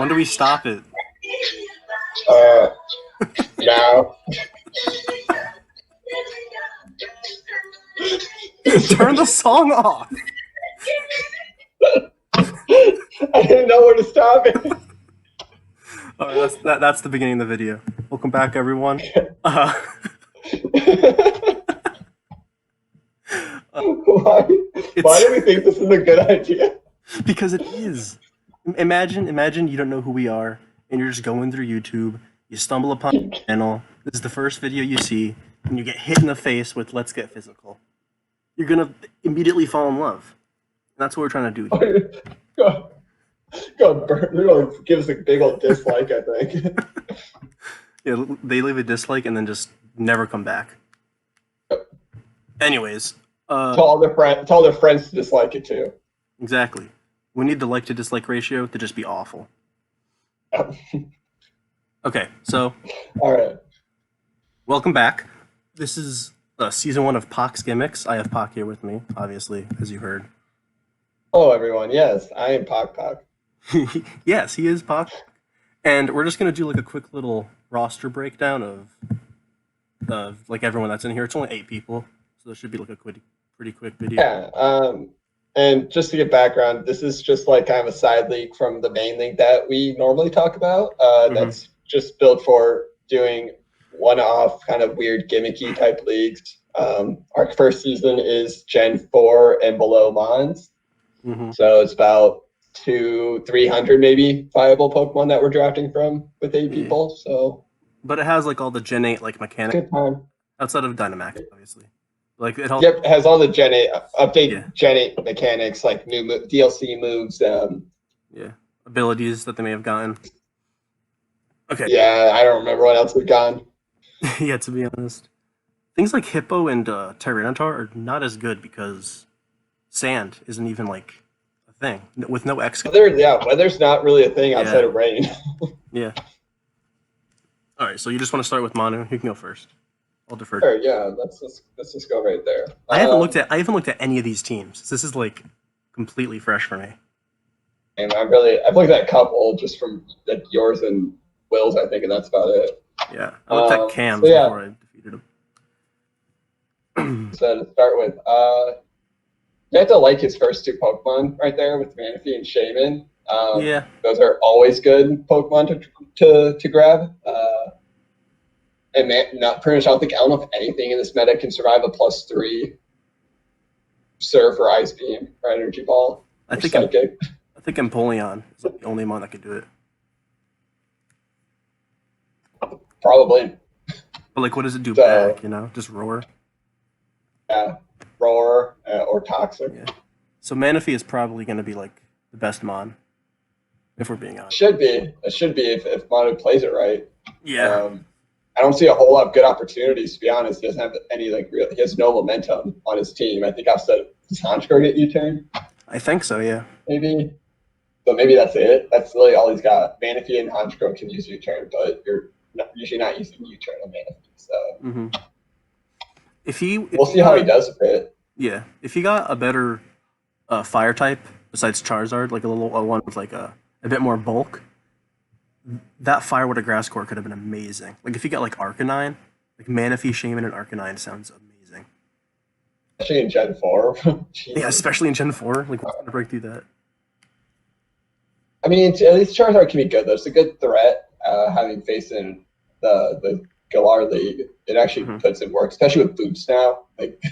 When do we stop it? Now. Turn the song off. I didn't know where to stop it. All right, that's the beginning of the video. Welcome back, everyone. Why do we think this is a good idea? Because it is. Imagine you don't know who we are, and you're just going through YouTube. You stumble upon a channel. This is the first video you see, and you get hit in the face with "Let's get physical." You're gonna immediately fall in love. And that's what we're trying to do here. They're gonna give us a big old dislike, I think. Yeah, they leave a dislike and then just never come back. Anyways, tell all their friends to dislike it too. Exactly. We need the like to dislike ratio to just be awful. Okay, so all right. Welcome back. This is season 1 of Pac's Gimmicks. I have Pac here with me, obviously, as you heard. Hello, everyone. Yes, I am Pac. Yes, he is Pac. And we're just going to do like a quick little roster breakdown of like everyone that's in here. It's only 8 people, so this should be like a pretty quick video. Yeah. And just to get background, this is just like kind of a side league from the main league that we normally talk about. That's just built for doing one-off kind of weird gimmicky type leagues. Our first season is Gen 4 and below Mons. So it's about 200-300 maybe viable Pokemon that we're drafting from with 8 people. So, but it has like all the Gen 8 like mechanics. Good time. Outside of Dynamax, obviously. Like it has all the Gen 8 Gen 8 mechanics, like new DLC moves. Abilities that they may have gotten. Okay. Yeah, I don't remember what else we've gotten. Yeah, to be honest, things like Hippo and Tyranitar are not as good because sand isn't even like a thing with no X. Weather's not really a thing outside of rain. Yeah. All right, so you just want to start with Manu? You can go first. I'll defer. Sure, yeah, let's just go right there. I haven't looked at any of these teams. This is like completely fresh for me. And I've looked at a couple just from like yours and Will's, I think, and that's about it. Yeah, I looked at Cam's before I defeated him. So to start with, you have to like his first 2 Pokemon right there with Manaphy and Shaman. Those are always good Pokemon to grab. And pretty much I don't know if anything in this meta can survive a +3 Surf or Ice Beam or Energy Ball. I think Empoleon is like the only mon that could do it. Probably. But like, what does it do back? You know, just roar. Yeah, roar or toxic. Yeah. So Manaphy is probably going to be like the best mon, if we're being honest. It should be if Manu plays it right. Yeah. I don't see a whole lot of good opportunities, to be honest. He doesn't have any he has no momentum on his team. I think I've said, does Honchkrow get U-turn? I think so, yeah. Maybe. But maybe that's it. That's really all he's got. Manaphy and Honchkrow can use U-turn, but you're usually not using U-turn on Manaphy. So we'll see how he does with it. Yeah. If he got a better fire type besides Charizard, like a little one with like a bit more bulk, that Fire Water Grass Core could have been amazing. Like if you got like Arcanine, like Manaphy, Shaman, and Arcanine sounds amazing. Especially in Gen 4. Yeah, especially in Gen 4. Like what's gonna break through that? I mean, at least Charizard can be good though. It's a good threat. Having faced in the Galar League, it actually puts in work, especially with boots now. Like,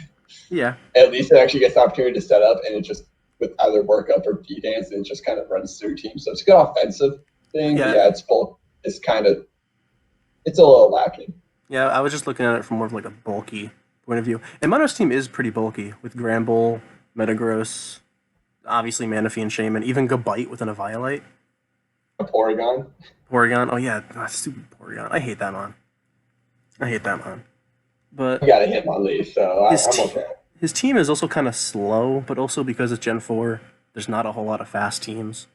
at least it actually gets the opportunity to set up, and it just with either work up or D-dance, and it just kind of runs through teams. So it's a good offensive thing. It's bulk. It's a little lacking. Yeah, I was just looking at it from more of like a bulky point of view. And Manu's team is pretty bulky with Granbull, Metagross, obviously Manaphy and Shaman, even Gabite with an Eviolite. A Porygon. Oh yeah, stupid Porygon. I hate that mon. But you got a Hitmonlee, so I'm okay. His team is also kind of slow, but also because it's Gen 4, there's not a whole lot of fast teams.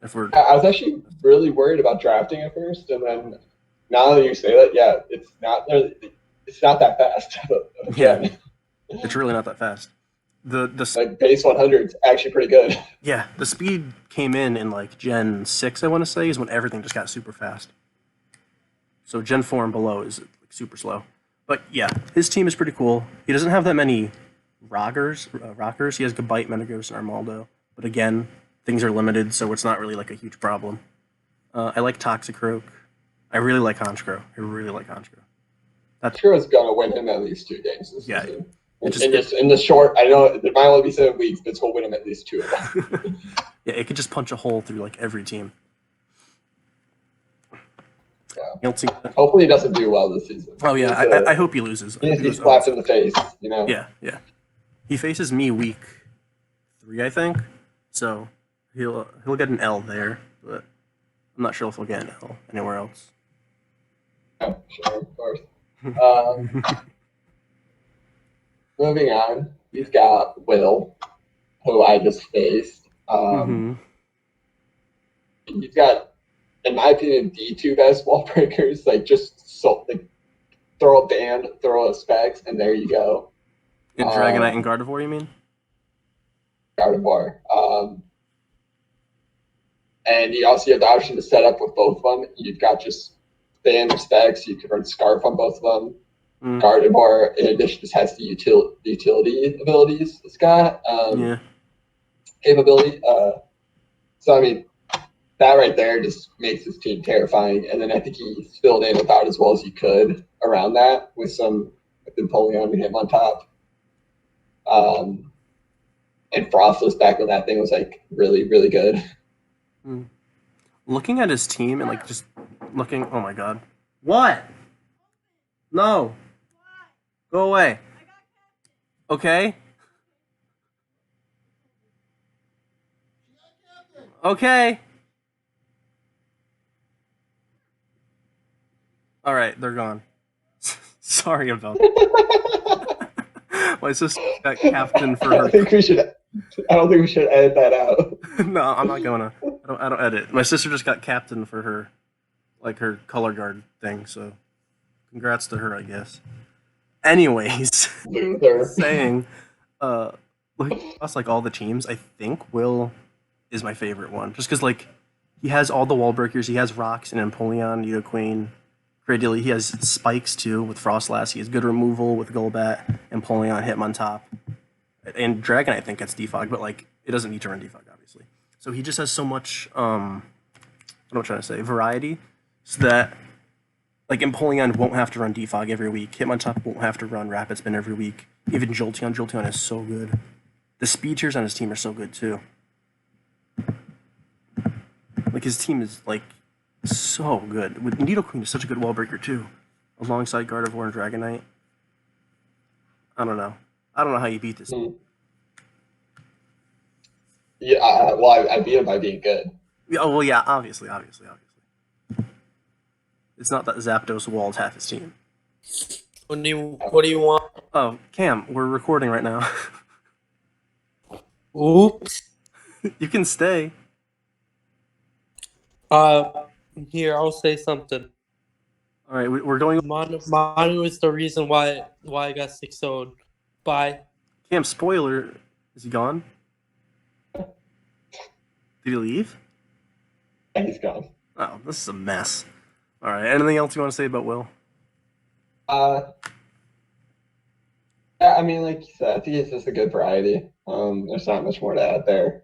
I was actually really worried about drafting at first, and then now that you say that, it's not that fast. Yeah, it's really not that fast. The Like base 100 is actually pretty good. Yeah, the speed came in like Gen 6, I want to say, is when everything just got super fast. So Gen 4 and below is like super slow. But yeah, his team is pretty cool. He doesn't have that many rockers. He has Gabite, Menegos, and Armaldo. But again, things are limited, so it's not really like a huge problem. I like Toxicroak. I really like Honchkrow. I really like Honchkrow. Hero's gonna win him at least 2 games this Yeah, season. it In the short, I know there might only be 7 weeks, but he'll win him at least 2 of them. Yeah, it could just punch a hole through like every team. Yeah. Hopefully he doesn't do well this season. Oh yeah, I hope he loses. He needs to be slapped in the face, you know? Yeah, yeah. He faces me week 3, I think. So he'll get an L there, but I'm not sure if he'll get an L anywhere else. Yeah, sure, of course. Moving on, we've got Will, who I just faced. He's got, in my opinion, the 2 best wall breakers. Like just like throw a band, throw a specs, and there you go. In Dragonite and Gardevoir, you mean? Gardevoir. And you also have the option to set up with both of them. You've got just band or specs. You could run Scarf on both of them. Gardevoir, in addition, just has the utility abilities it's got. Capability. So, I mean, that right there just makes his team terrifying. And then I think he filled in about as well as he could around that with some Empoleon and him on top. And Frostless back when that thing was like really, really good. Looking at his team and like just looking, oh my god. What? No. Go away. Okay. Okay. All right, they're gone. Sorry about that. My sister got captain for her. I don't think we should edit that out. No, I'm not gonna. I don't edit. My sister just got captain for her, like her color guard thing. So, congrats to her, I guess. Anyways, saying, look across like all the teams, I think Will is my favorite one, just because like he has all the wall breakers. He has rocks and Empoleon, Nidoqueen, Cradily. He has spikes too with Frostlass. He has good removal with Golbat, Empoleon, Hitmontop. And Dragon, I think, gets defog, but like it doesn't need to run defog, obviously. So he just has so much, what am I trying to say, variety, so that like Empoleon won't have to run defog every week. Hitmontop won't have to run Rapid Spin every week. Even Jolteon is so good. The speed tiers on his team are so good too. Like his team is like so good. With Nidoqueen is such a good wall breaker too, alongside Gardevoir and Dragonite. I don't know how you beat this. Yeah, well, I beat him by being good. Yeah, well, yeah, obviously. It's not that Zapdos walled half his team. What do you want? Oh, Cam, we're recording right now. Oops. You can stay. Here, I'll say something. All right, we're going. Manu is the reason why I got 6-0'd. Bye. Cam, spoiler. Is he gone? Did he leave? Yeah, he's gone. Oh, this is a mess. All right, anything else you want to say about Will? Yeah, I mean, like you said, I think it's just a good variety. There's not much more to add there.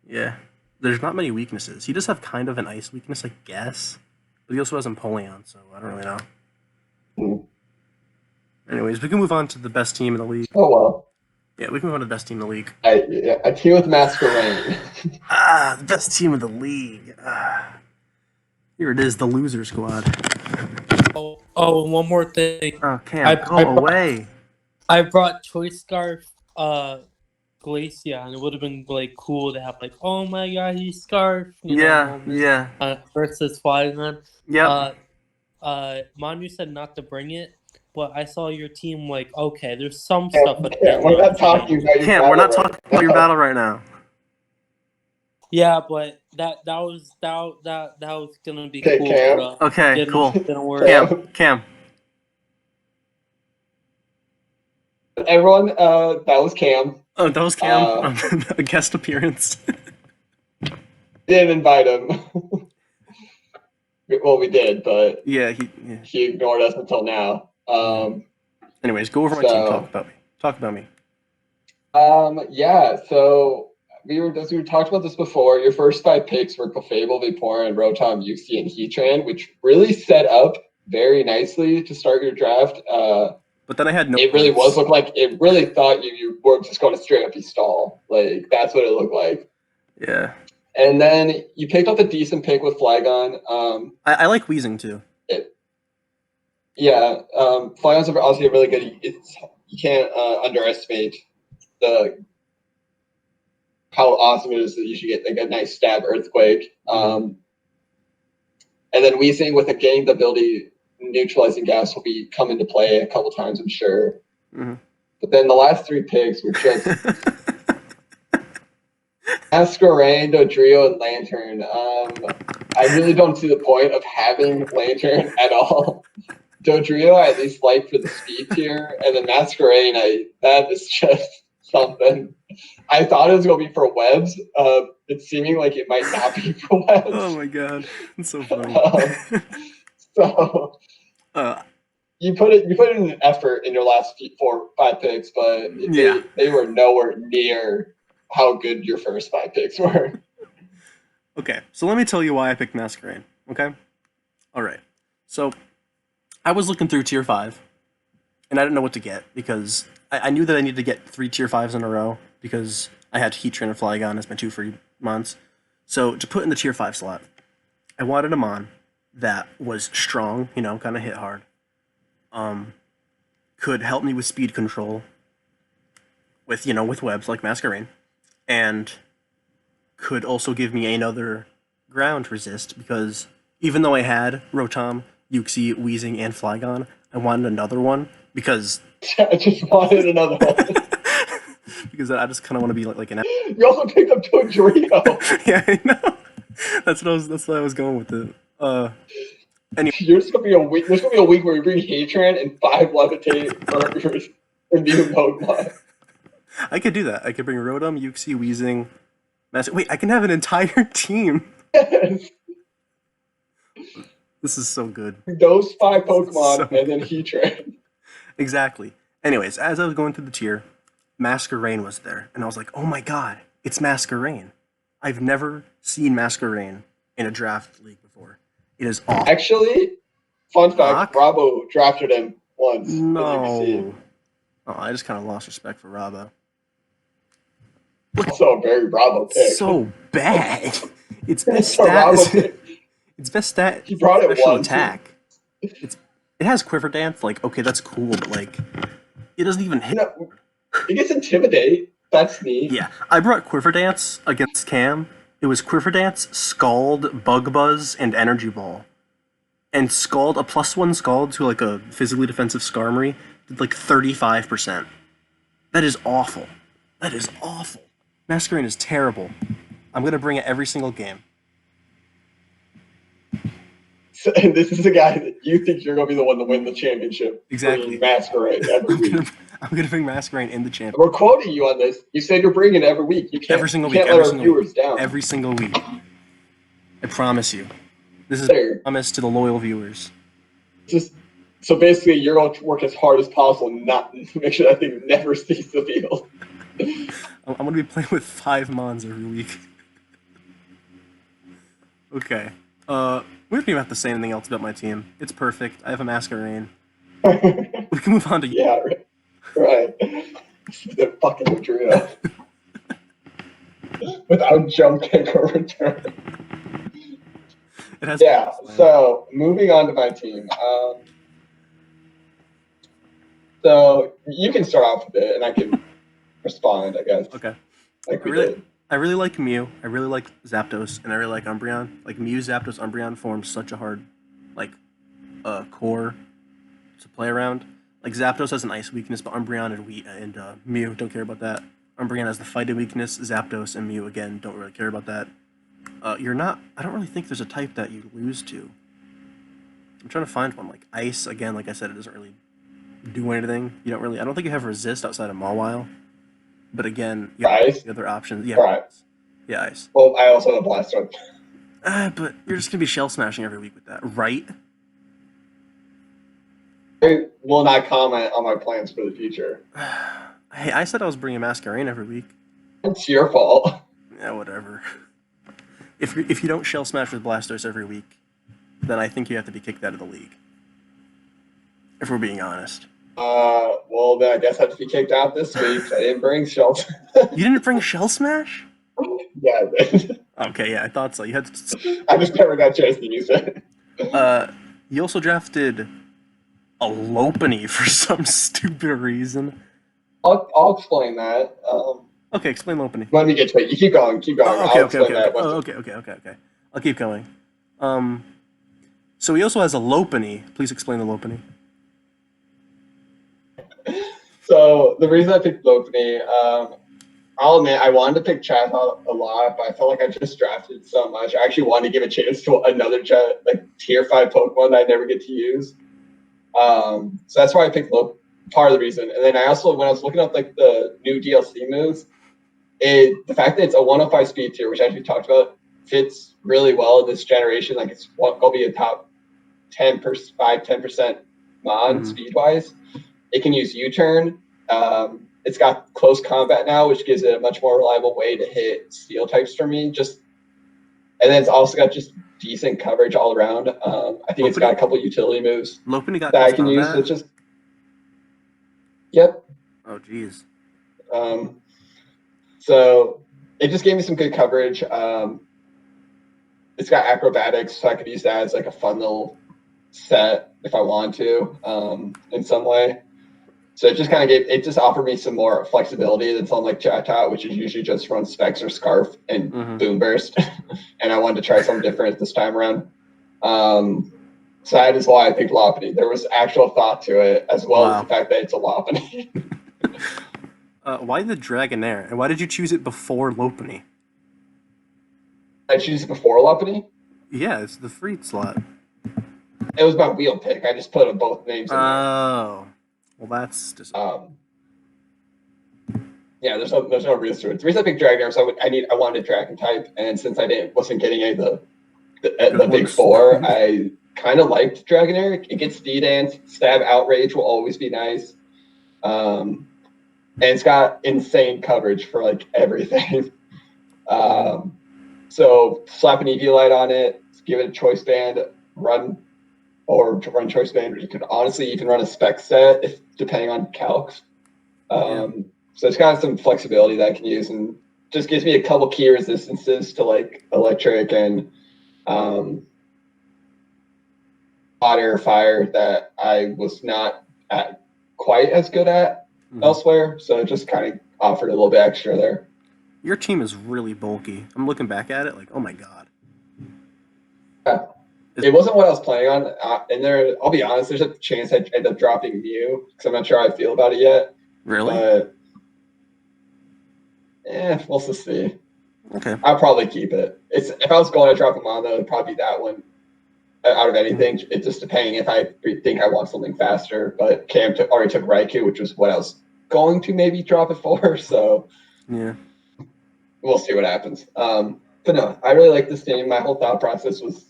Yeah, there's not many weaknesses. He does have kind of an ice weakness, I guess. But he also has Empoleon, so I don't really know. Anyways, we can move on to the best team in the league. Oh, well. Yeah, we can move on to the best team in the league. A team with Masquerain. The best team of the league. Here it is, the loser squad. Oh, one more thing. Oh, Cam, go away. I brought Choice Scarf Glacia, and it would have been like cool to have like, oh my god, he's Scarf. Versus Flyman. Yeah. Manu said not to bring it, but I saw your team like, okay, there's some Cam, stuff. We're not talking about your Cam, we're not talking about your battle right now. Yeah, but that was gonna be okay, cool. Cam. Okay, cool. Didn't work. Cam. Everyone, that was Cam. Oh, that was Cam. Uh, A guest appearance. Didn't invite him. Well, we did, but Yeah, he ignored us until now. Anyways, go over my team. Talk about me. Talk about me. Yeah. So we talked about this before. Your first 5 picks were Clefable, Vaporeon, Rotom, Uxie, and Heatran, which really set up very nicely to start your draft. But then I had no. It really was look like it really thought you were just going to straight up stall. Like that's what it looked like. Yeah. And then you picked up a decent pick with Flygon. I like Wheezing too. Flygon's obviously a really good. You can't underestimate how awesome it is that you should get like a nice stab Earthquake. And then Weezing with getting the ability neutralizing gas will be come into play a couple times, I'm sure. Mm-hmm. But then the last 3 picks were just Masquerain, Dodrio, and Lantern. I really don't see the point of having Lantern at all. Dodrio, I at least like for the speed tier, and then Masquerain, that is just something. I thought it was going to be for webs. It's seeming like it might not be for webs. Oh my god, that's so funny. You put in an effort in your last 4-5 picks, but they were nowhere near how good your first 5 picks were. Okay, so let me tell you why I picked Masquerain. Okay, all right. So I was looking through tier 5, and I didn't know what to get because I knew that I needed to get 3 tier 5s in a row because I had Heatran and Flygon as my 2 free mons. So to put in the tier 5 slot, I wanted a mon that was strong, kind of hit hard. Could help me with speed control with webs like Masquerain, and could also give me another ground resist because even though I had Rotom, Uxie, Weezing, and Flygon, I wanted another one because I just wanted another one. Because I just kind of want to be like an. You also picked up Dodrio. Yeah, I know. That's what I was going with it. Anyway. There's gonna be a week where we bring Heatran and 5 Levitate for new Pokemon. I could do that. I could bring Rotom, Uxie, Weezing, Wait, I can have an entire team. Yes. This is so good. Those 5 Pokemon and then Heatran. Exactly. Anyways, as I was going through the tier, Masquerain was there, and I was like, "Oh my god, it's Masquerain!" I've never seen Masquerain in a draft league before. It is awesome. Actually, fun fact: Bravo drafted him once. No. Oh, I just kind of lost respect for Rabo. Also a very Bravo pick. So bad. It's best stat. It's best stat. He brought it special once. Attack. It has Quiver Dance. Like, okay, that's cool, but like, it doesn't even hit. No, it gets Intimidate. That's neat. Yeah, I brought Quiver Dance against Cam. It was Quiver Dance, Scald, Bug Buzz, and Energy Ball. And Scald, a +1 Scald to like a physically defensive Skarmory, did like 35%. That is awful. That is awful. Masquerain is terrible. I'm gonna bring it every single game. So, and this is the guy that you think you're gonna be the one to win the championship. Exactly. Masquerain every week. I'm gonna bring Masquerain in the championship. We're quoting you on this. You said you're bringing it every week. You can't. Every single week. Can't let our viewers down. Every single week. I promise you. This is a promise to the loyal viewers. So basically, you're going to work as hard as possible, not to make sure that thing never sees the field. I'm going to be playing with 5 mons every week. Okay. We don't even have to say anything else about my team. It's perfect. I have a Masquerain. We can move on to you. Yeah, right. The fucking trio. Without jump kick or return. So moving on to my team. So you can start off with it, and I can respond, I guess. Okay. I really like Mew. I really like Zapdos, and I really like Umbreon. Like Mew, Zapdos, Umbreon forms such a hard, core to play around. Like Zapdos has an ice weakness, but Umbreon and Mew don't care about that. Umbreon has the fighting weakness. Zapdos and Mew again don't really care about that. I don't really think there's a type that you lose to. I'm trying to find one. Like Ice, again, like I said, it doesn't really do anything. You don't really. I don't think you have resist outside of Mawile. But again, you have Ice. the other options. Yeah, Right. yeah, ice. Well, I also have Blastoise. But you're just gonna be shell smashing every week with that, right? I will not comment on my plans for the future. Hey, I said I was bringing Masquerain every week. It's your fault. Yeah, whatever. If you don't shell smash with Blastoise every week, then I think you have to be kicked out of the league. If we're being honest. Well, then I guess I have to be kicked out this week. I didn't bring shelter. You didn't bring shell smash? Yeah, I did. Okay, yeah, I thought so. You had to. I just never got a chance to use it. You also drafted a Lopunny for some stupid reason. I'll explain that. Okay, explain Lopunny. Let me get to it. You keep going. Keep going. Oh, okay, I'll okay, explain okay, that. okay. Okay. I'll keep going. So he also has a Lopunny. Please explain the Lopunny. So the reason I picked Lopunny, I'll admit I wanted to pick Chatot a lot, but I felt like I just drafted so much. I actually wanted to give a chance to another tier 5 Pokemon that I never get to use. So that's why I picked Lopunny. Part of the reason. And then I also, when I was looking up like the new DLC moves, the fact that it's a 105 speed tier, which as we talked about, fits really well in this generation. Like it's going to be a top 10% mod speed wise. It can use U-turn. It's got close combat now, which gives it a much more reliable way to hit steel types for me. And then it's also got just decent coverage all around. I think it's got a couple utility moves Lopunny that I can use. It's just Yep. Oh, geez. So it just gave me some good coverage. It's got acrobatics, so I could use that as like a fun little set if I want to, in some way. So it just kind of just offered me some more flexibility than something like Chatot, which is usually just run Specs or Scarf and Boom Burst. And I wanted to try something different this time around. So that is why I picked Lopunny. There was actual thought to it, as well as the fact that it's a Lopunny. Why the Dragonair? And why did you choose it before Lopunny? I choose it before Lopunny? Yeah, it's the free slot. It was my wheel pick. I just put both names in there. Oh. Well, that's just... yeah, there's no reason to it. The reason I picked Dragonair is I wanted a Dragon type, and since I wasn't getting any of the big four, I kind of liked Dragonair. It gets D-Dance. Stab Outrage will always be nice. And it's got insane coverage for like everything. So slap an EV Light on it, give it a Choice Band, run Choice Band, or you could honestly even run a Spec set depending on calcs. So it's got some flexibility that I can use, and just gives me a couple key resistances to like electric and water, fire that I was not quite as good at elsewhere. So it just kind of offered a little bit extra there. Your team is really bulky. I'm looking back at it like, oh my god. Yeah. It wasn't what I was planning on. And I'll be honest, there's a chance I end up dropping Mew, because I'm not sure how I feel about it yet. Really? But we'll just see. Okay. I'll probably keep it. If I was going to drop him on, though, it'd probably be that one out of anything. It's just depending if I think I want something faster. But Cam already took Raikou, which was what I was going to maybe drop it for. So yeah, we'll see what happens. But no, I really like this team. My whole thought process was,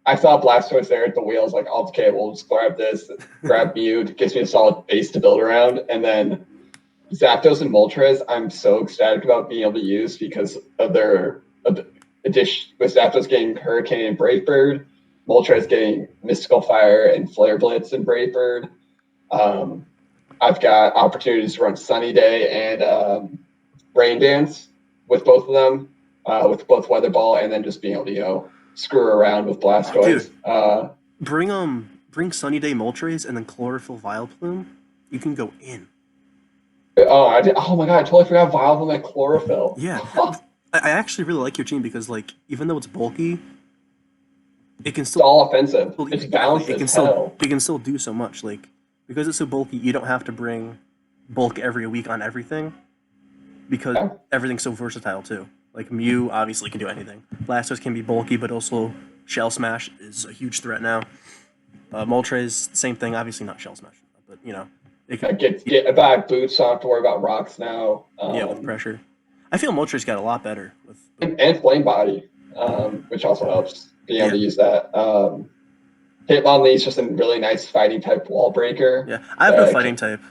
I saw Blastoise there at the wheels, like, okay, we'll just grab this, grab Mew. It gives me a solid base to build around. And then Zapdos and Moltres, I'm so ecstatic about being able to use because of their addition, with Zapdos getting Hurricane and Brave Bird, Moltres getting Mystical Fire and Flare Blitz and Brave Bird. I've got opportunities to run Sunny Day and Rain Dance with both of them, with both Weather Ball, and then just being able to, screw around with Blastoise. Bring Sunny Day Moltres and then Chlorophyll Vileplume. You can go in. Oh my god! I totally forgot Vileplume and Chlorophyll. Yeah, I actually really like your team because, like, even though it's bulky, it can still. It's all offensive. It's balanced it can still do so much. Like, because it's so bulky, you don't have to bring bulk every week on everything, because everything's so versatile too. Like, Mew obviously can do anything. Blastoise can be bulky, but also Shell Smash is a huge threat now. Moltres, same thing. Obviously not Shell Smash, but you know, it I get back boots, so I don't have to worry about rocks now. yeah, with pressure. I feel Moltres got a lot better with and flame body, which also helps being able to use that. Hitmonlee is just a really nice fighting type wall breaker. Yeah, I have no fighting type.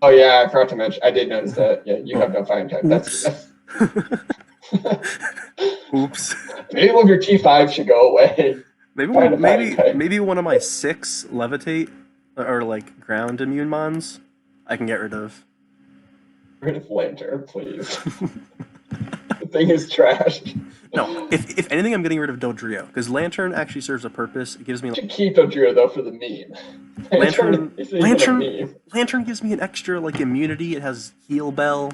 Oh yeah, I forgot to mention. I did notice that. Yeah, you have no fighting type. Oops. That's Oops. maybe one of your T5 should go away. Maybe one of my 6 levitate or like ground immune mons I can get rid of. Get rid of Lantern, please. The thing is trash. No, if anything, I'm getting rid of Dodrio because Lantern actually serves a purpose. It gives me. You should keep Dodrio though for the meme. Lantern gives me an extra like immunity. It has heal bell.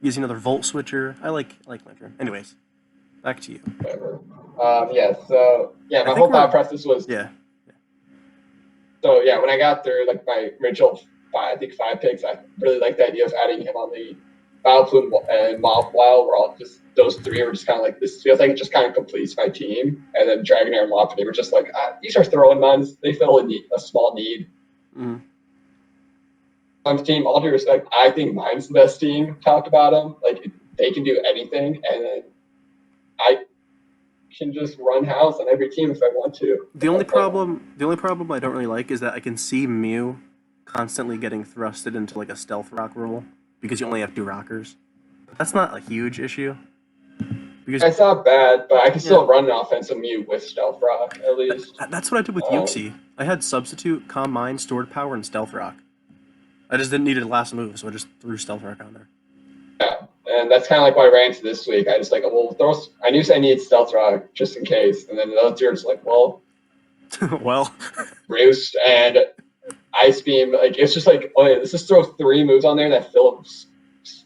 Gives you another volt switcher. I like Lantern. Anyways, back to you. Whatever. So my whole thought process was So yeah, when I got there, like my original 5 picks, I really liked the idea of adding him on the Vileplume and Mawile. We're all just those 3 were just kind of like this feels like it just kind of completes my team. And then Dragonair and Lopunny were just like these are throwing mons. They fill a small need. Mm-hmm. On the team, all due respect, I think mine's the best team. Talked about them, like they can do anything, and then I can just run house on every team if I want to. The only problem I don't really like is that I can see Mew constantly getting thrusted into like a stealth rock role because you only have 2 rockers. That's not a huge issue. Because it's not bad, but I can still run an offensive Mew with stealth rock at least. That's what I did with Yuxi. I had substitute, calm mind, stored power, and stealth rock. I just didn't need a last move, so I just threw stealth rock on there. Yeah, and that's kind of like why I ran into this week. I just I knew I needed stealth rock just in case, and then the other 2 are just like, well, Roost and Ice Beam. Like it's just like, oh yeah, let's just throw 3 moves on there that fill a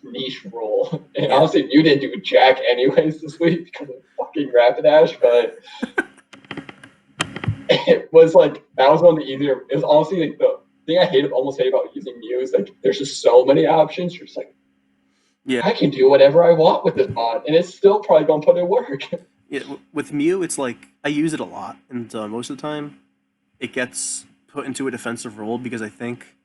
niche role. And honestly, you didn't do jack anyways this week because of fucking Rapidash, but it was like that was one of the easier. It was honestly like the thing I almost hate about using Mew is like there's just so many options. You're just like, I can do whatever I want with this mod, and it's still probably gonna put in work. Yeah, with Mew, it's like I use it a lot, and most of the time, it gets put into a defensive role because I think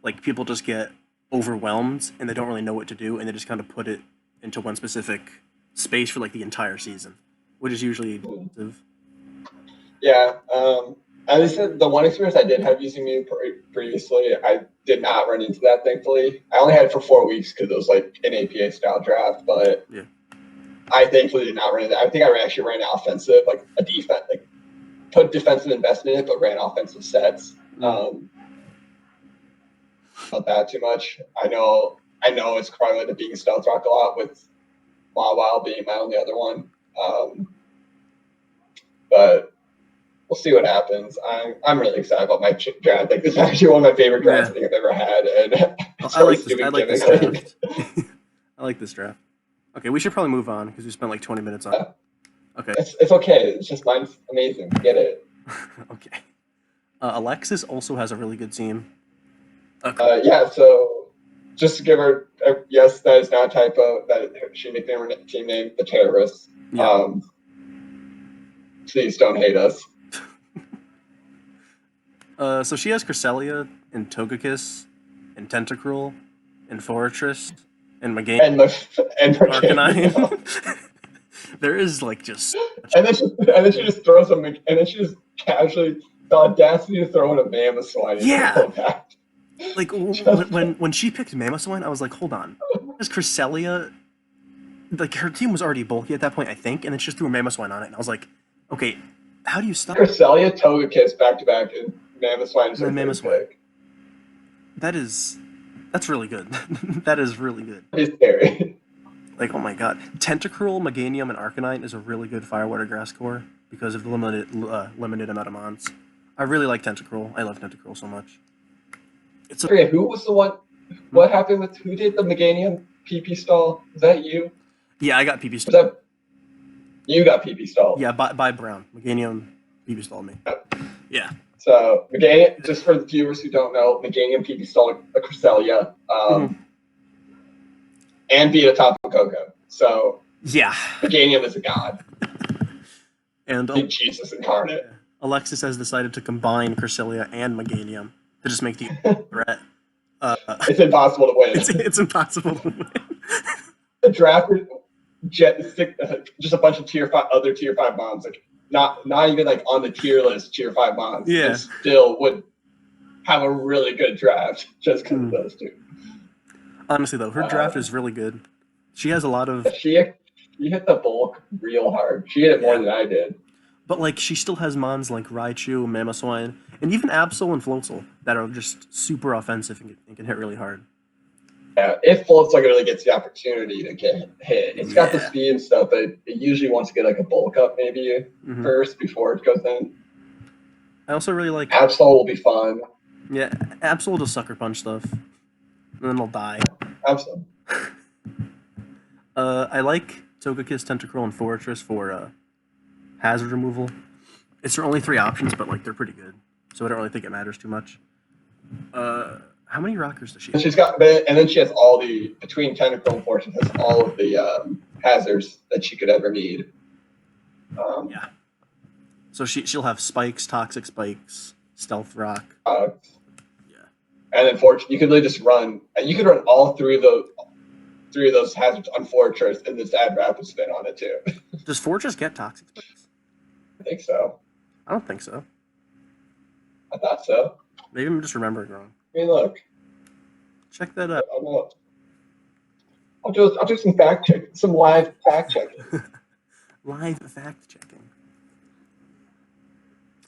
like people just get overwhelmed and they don't really know what to do, and they just kind of put it into one specific space for like the entire season, which is usually defensive. Yeah. At least the one experience I did have using Mew previously, I did not run into that, thankfully. I only had it for 4 weeks because it was like an APA style draft, but I thankfully did not run into that. I think I actually ran offensive, like a defense, like put defensive investment in it, but ran offensive sets. Not that too much. I know it's probably like being stealth rock a lot with Mawile being my only other one. But we'll see what happens. I'm really excited about my draft. Like this is actually one of my favorite drafts I think I've ever had. And I like this draft. I like this draft. Okay, we should probably move on because we spent like 20 minutes on it. Okay. It's okay. It's just mine's amazing. Get it. Okay. Alexis also has a really good team. Okay. So just to give her yes, that is not a typo. That she nicknamed her team name the Terrorists. Yeah. Please don't hate us. So she has Cresselia and Togekiss and Tentacruel and Fortress and Meganium and Arcanine. There is like just and then she just throws them and then she just casually the audacity to throw in a Mamoswine. Yeah. Like when she picked Mamoswine, I was like, hold on, because Cresselia, like her team was already bulky at that point, I think, and then she just threw a Mamoswine on it, and I was like, okay, how do you stop Cresselia, Togekiss back to back, and Mamoswine is her Mamoswine. That's really good. That is really good. It's scary. Like, oh my god. Tentacruel, Meganium, and Arcanine is a really good Firewater Grass core because of the limited amount of mons. I really like Tentacruel. I love Tentacruel so much. Who was the one? What happened with who did the Meganium PP stall? Was that you? Yeah, I got PP stall. You got PP stall. Yeah, by Brown. Meganium PP stalled me. Yeah. So Meganium, just for the viewers who don't know, Meganium PP stalled a Cresselia. And beat a Tapu Koko. So yeah, Meganium is a god. And Jesus incarnate. Alexis has decided to combine Cresselia and Meganium to just make the threat. It's impossible to win. It's impossible to win. The draft just a bunch of other tier 5 mons, like not even like on the tier list tier 5 mons. Yeah. And still would have a really good draft just because of those two. Honestly, though, her draft is really good. She has a lot of. She hit the bulk real hard. She hit it more than I did. But like, she still has mons like Raichu, Mamoswine, and even Absol and Floatzel that are just super offensive and can hit really hard. Yeah, if Floatzel really gets the opportunity to get hit, it's got the speed and stuff, but it usually wants to get like a bulk up maybe first before it goes in. I also really like Absol will be fun. Yeah, Absol will just sucker punch stuff, and then it'll die. Absol. I like Togekiss, Tentacruel, and Fortress for hazard removal. It's her only 3 options, but like they're pretty good, so I don't really think it matters too much. How many rockers does she have? She's got, and then she has all the, between Tentacruel and Fortress, has all of the hazards that she could ever need. Yeah. So she'll have spikes, toxic spikes, stealth rock. Yeah. And then Fortress, you could really just run. You could run all 3 of those hazards on Fortress and just add Rapid Spin on it too. Does Fortress get toxic spikes? I think so. I don't think so. I thought so. Maybe I'm just remembering wrong. I mean, look. Check that out. I'll do some fact checking, some live fact checking. Live fact checking.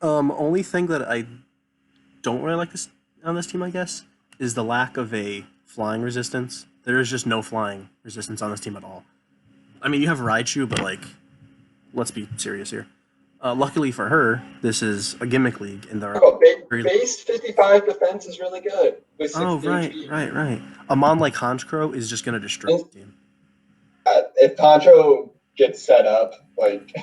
Only thing that I don't really like on this team, I guess, is the lack of a flying resistance. There is just no flying resistance on this team at all. I mean, you have Raichu, but like, let's be serious here. Luckily for her, this is a gimmick league, and there are base 55 defense is really good. With 60 right. A mon like Honchkrow is just gonna destroy the team. If Honchkrow gets set up, like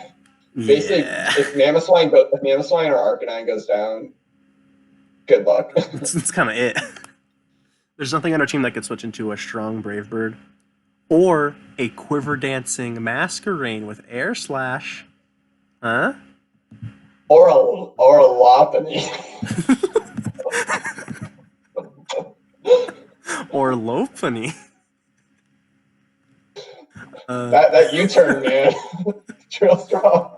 basically, if Mamoswine or Arcanine goes down, good luck. That's kind of it. There's nothing on our team that could switch into a strong Brave Bird, or a Quiver Dancing Masquerain with Air Slash, huh? Or a Lopunny. Or Lopunny. That U-turn, man. Real strong.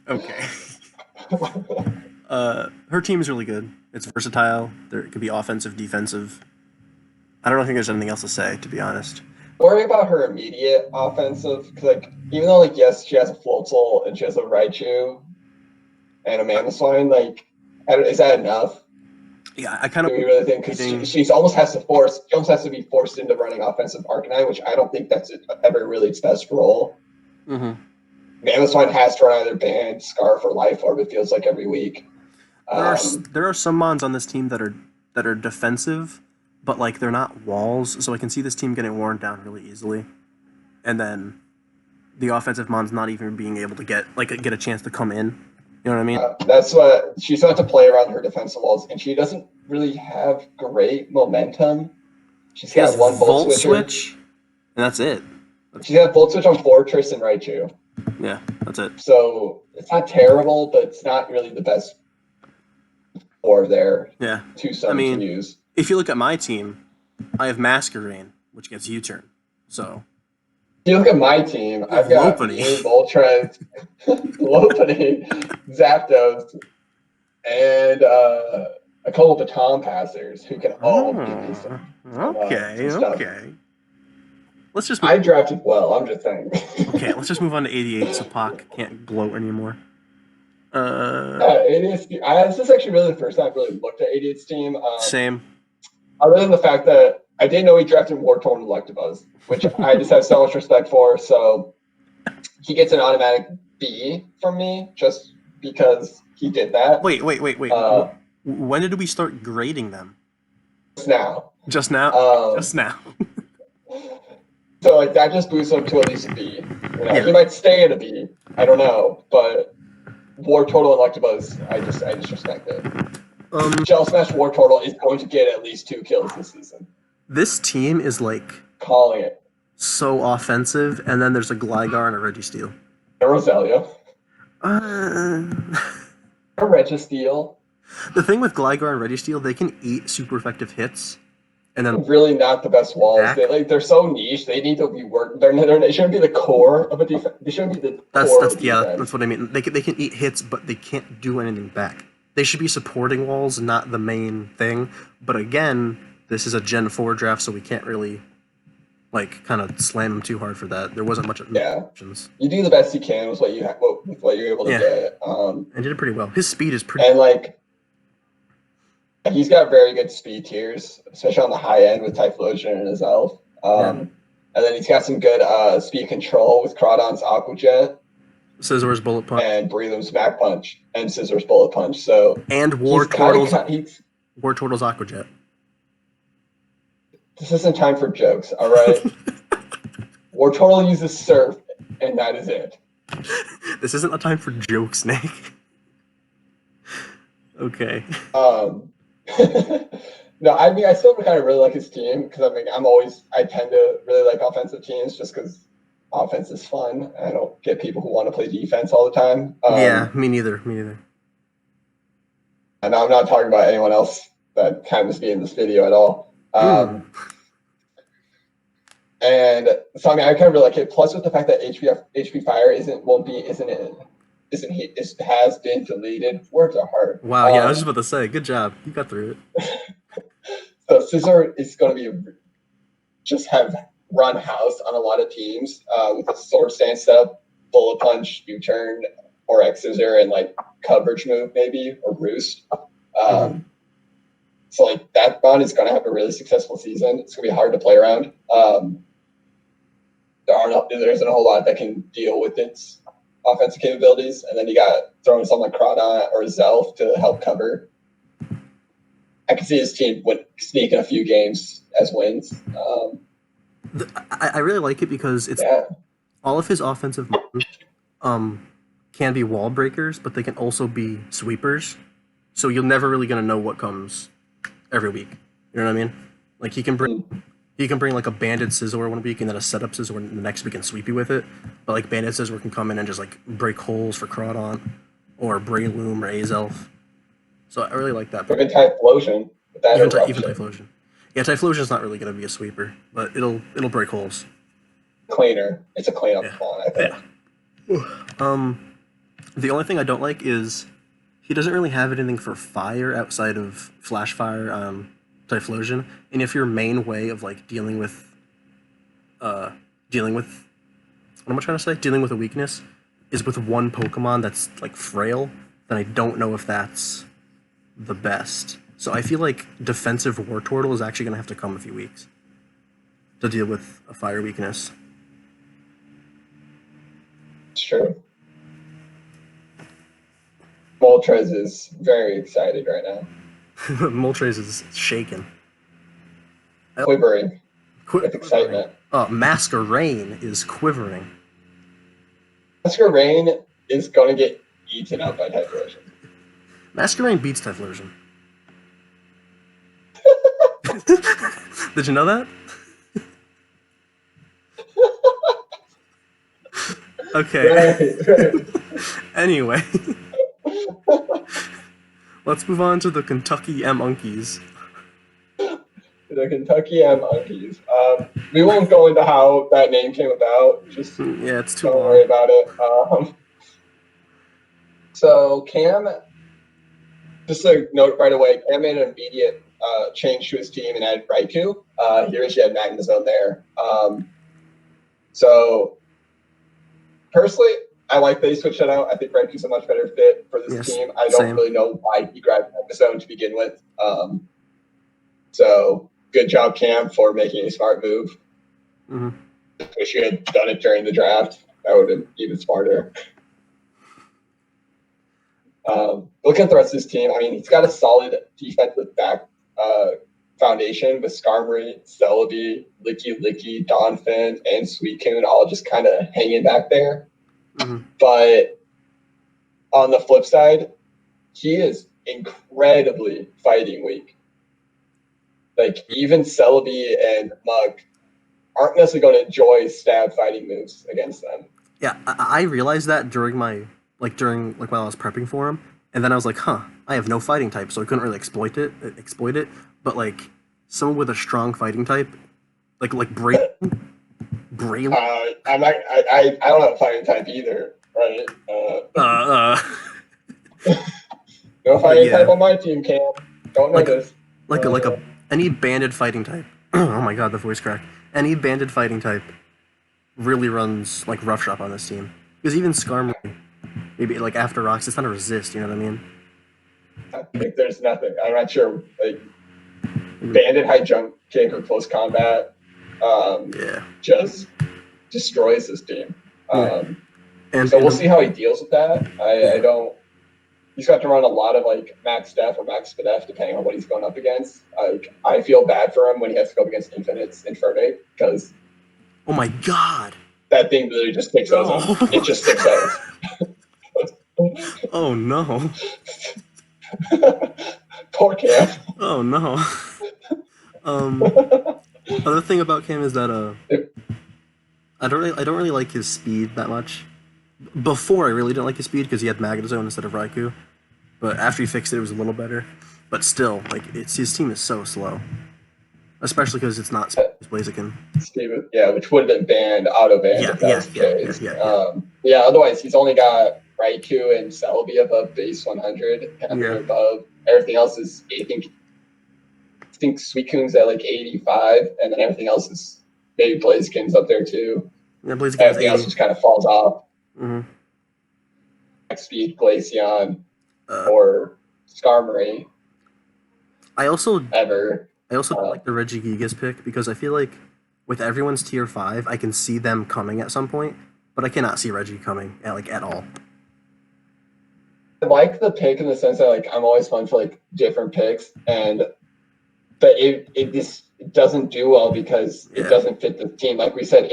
Okay. Her team is really good. It's versatile. It could be offensive, defensive. I don't think there's anything else to say, to be honest. Worry about her immediate offensive, because like even though like yes, she has a Floatzel and she has a Raichu and a Mamoswine, like is that enough? Yeah, I kind of. Do we really think because she almost has to be forced into running offensive Arcanine, which I don't think that's ever really its best role. Mm-hmm. Mamoswine has to run either Band, Scarf, or Life Orb. It feels like every week. There are some mons on this team that are defensive, but like they're not walls, so I can see this team getting worn down really easily, and then the offensive mon's not even being able to get a chance to come in. You know what I mean? That's what she's going to have to play around her defensive walls, and she doesn't really have great momentum. She's got one Volt Switch, and that's it. She's got Volt Switch on Fortress and Raichu. Yeah, that's it. So it's not terrible, but it's not really the best for their two sons to use. If you look at my team, I have Masquerain, which gets U-turn. So if you look at my team, I've got Voltron, Lopunny, Zapdos, and a couple of baton passers who can all give me some Okay. Let's just. I drafted well. I'm just saying. Okay, let's just move on to 88, so Pac can't gloat anymore. 88's team, this is actually really the first time I've really looked at 88's team. Same. Other than the fact that I didn't know he drafted Wartorn and Electabuzz, which I just have so much respect for. So he gets an automatic B from me just because he did that. Wait. When did we start grading them? Just now. Just now. So like that just boosts him to at least a B. He might stay at a B. I don't know, but Wartortle and Electabuzz, I just respect it. Gel Smash Wartortle is going to get at least 2 kills this season. This team is like calling it so offensive, and then there's a Gligar and a Registeel. A Roselia. A Registeel. The thing with Gligar and Registeel, they can eat super effective hits, and then Really not the best walls. Back. They're so niche. They need to be worked. They shouldn't be the core of a defense. They shouldn't be the core of a defense. That's what I mean. They can eat hits, but they can't do anything back. They should be supporting walls, not the main thing. But again, this is a Gen 4 draft, so we can't really like kind of slam them too hard for that. There wasn't much options. You do the best you can with what you're able to get. And did it pretty well. His speed is pretty. And like, he's got very good speed tiers, especially on the high end with Typhlosion and his elf. And then he's got some good speed control with Crawdon's Aqua Jet. Scissor's Bullet Punch. And Breloom's Smack Punch. And Scissor's Bullet Punch. So and Wartortle's Aqua Jet. This isn't time for jokes, all right? Wartortle uses Surf, and that is it. This isn't a time for jokes, Nick. Okay. No, I mean, I still kind of really like his team because I tend to really like offensive teams just because offense is fun. I don't get people who want to play defense all the time. Yeah, me neither. And I'm not talking about anyone else that happens to be in this video at all. And so I mean, I kind of really like it. Plus, with the fact that HP Fire has been deleted. Words are hard. Wow, yeah, I was just about to say, good job, you got through it. So Scissor is going to have run house on a lot of teams with a Sword Stance setup, Bullet Punch, U-turn, or X Scissor, and like coverage move maybe or Roost. So like that bond is going to have a really successful season. It's going to be hard to play around. There isn't a whole lot that can deal with its offensive capabilities, and then you got throwing something like Crawdon or Zelf to help cover. I can see his team would sneak in a few games as wins. I really like it because it's all of his offensive moves can be wall breakers, but they can also be sweepers. So you're never really gonna know what comes every week. You know what I mean? Like he can bring like a Banded Scizor one week and then a setup Scizor the next week and sweep you with it. But like Banded Scizor can come in and just like break holes for Crawdon or Breloom or Azelf. So I really like that. Even Typhlosion. Even Typhlosion. Yeah, Typhlosion's not really gonna be a sweeper, but it'll break holes. Cleaner. It's a cleanup pawn, I think. Yeah. The only thing I don't like is he doesn't really have anything for fire outside of Flash Fire, Typhlosion. And if your main way of like dealing with what am I trying to say? Dealing with a weakness is with one Pokemon that's like frail, then I don't know if that's the best. So I feel like defensive Wartortle is actually gonna have to come a few weeks to deal with a fire weakness. It's true. Moltres is very excited right now. Moltres is shaking. Quivering with excitement. Masquerain is quivering. Masquerain is going to get eaten up by Typhlosion. Masquerain beats Typhlosion. Did you know that? Okay. Right. Anyway. Let's move on to the Kentucky M-Unkies. The Kentucky M-Unkies. We won't go into how that name came about. Just it's too don't long. worry about it. So Cam, just a note right away, Cam made an immediate change to his team and added Raikou. Here she had Magnezone there. So personally, I like that he switched that out. I think Raikou's a much better fit for this team. I don't really know why he grabbed Magnezone to begin with. So good job, Cam, for making a smart move. Wish you had done it during the draft. That would have been even smarter. Look at the rest of his team. I mean, he's got a solid defensive back foundation with Skarmory, Celebi, Licky, Donphin, and Suicune all just kind of hanging back there. But on the flip side, he is incredibly fighting weak. Like, even Celebi and Mug aren't necessarily going to enjoy stab fighting moves against them. Yeah, I realized that during while I was prepping for him, and then I was like, I have no fighting type, so I couldn't really exploit it. But like someone with a strong fighting type, like Braylon. I'm not. I don't have a fighting type either, right? No But fighting type yeah, on my team, Cam. Don't know like this. any banded fighting type. Oh my god, the voice crack. Any banded fighting type really runs like roughshod on this team. Because even Skarmory, maybe like after rocks, it's not a resist. You know what I mean? I think there's nothing. I'm not sure. Like banded high jump kick or close combat, Yeah. just destroys this team. And So we'll see how he deals with that. I Yeah. don't. He's got to run a lot of like max def or max def depending on what he's going up against. Like I feel bad for him when he has to go up against Infinite's Infernape because Oh my god. that thing literally just sticks No. out. It just sticks out. Oh no. Poor Cam. Oh no. Other thing about Cam is that I don't really like his speed that much. Before I really didn't like his speed because he had Magnezone instead of Raikou, but after he fixed it, it was a little better. But still, like his team is so slow, especially because it's not Blaziken. Steven, yeah, which would have been banned, auto banned if that was the case. Yeah, otherwise he's only got Raikou and Celebi above base 100, above. Everything else is, I think Suicune's at like 85, and then everything else is maybe Blaziken's up there too. Yeah, Blaziken. Everything else just kind of falls off. Mm-hmm. Speed, Glaceon, or Skarmory. I also don't like the Regigigas pick because I feel like with everyone's tier 5, I can see them coming at some point, but I cannot see Reggie coming at all. I like the pick in the sense that like I'm always fun for like different picks, but it doesn't do well because it doesn't fit the team. Like we said,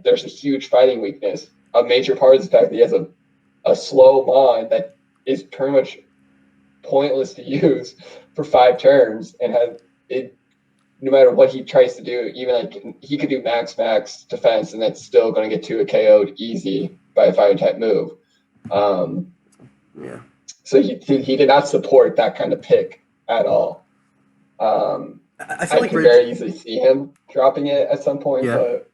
there's a huge fighting weakness. A major part is the fact that he has a slow Mon that is pretty much pointless to use for 5 turns and has it. No matter what he tries to do, even like he could do max defense, and that's still going to get to a KO'd easy by a fire type move. So he did not support that kind of pick at all. I feel like can very easily see him dropping it at some point, but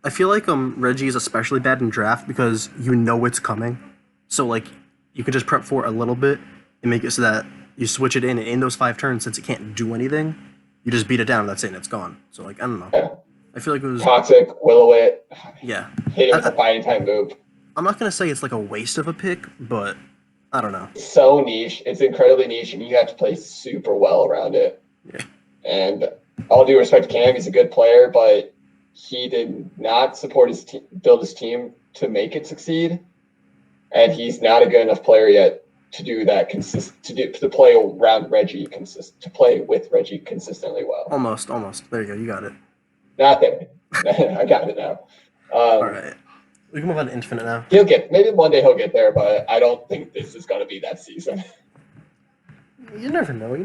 I feel like Reggie is especially bad in draft because you know it's coming. So like you can just prep for it a little bit and make it so that you switch it in those 5 turns since it can't do anything. You just beat it down, and that's it, and it's gone. So, like, I don't know. Yeah. I feel like it was... Toxic, Will-O-Wisp. Yeah. Hit it with a fighting type move. I'm not going to say it's, like, a waste of a pick, but I don't know. It's so niche. It's incredibly niche, and you have to play super well around it. Yeah. And all due respect to Cam, he's a good player, but he did not support his build his team to make it succeed. And he's not a good enough player yet to do that to play around Reggie to play with Reggie consistently well. Almost. There you go. You got it. Not there. I got it now. All right. We can move on to Infinite now. Maybe one day he'll get there, but I don't think this is going to be that season. You never know. I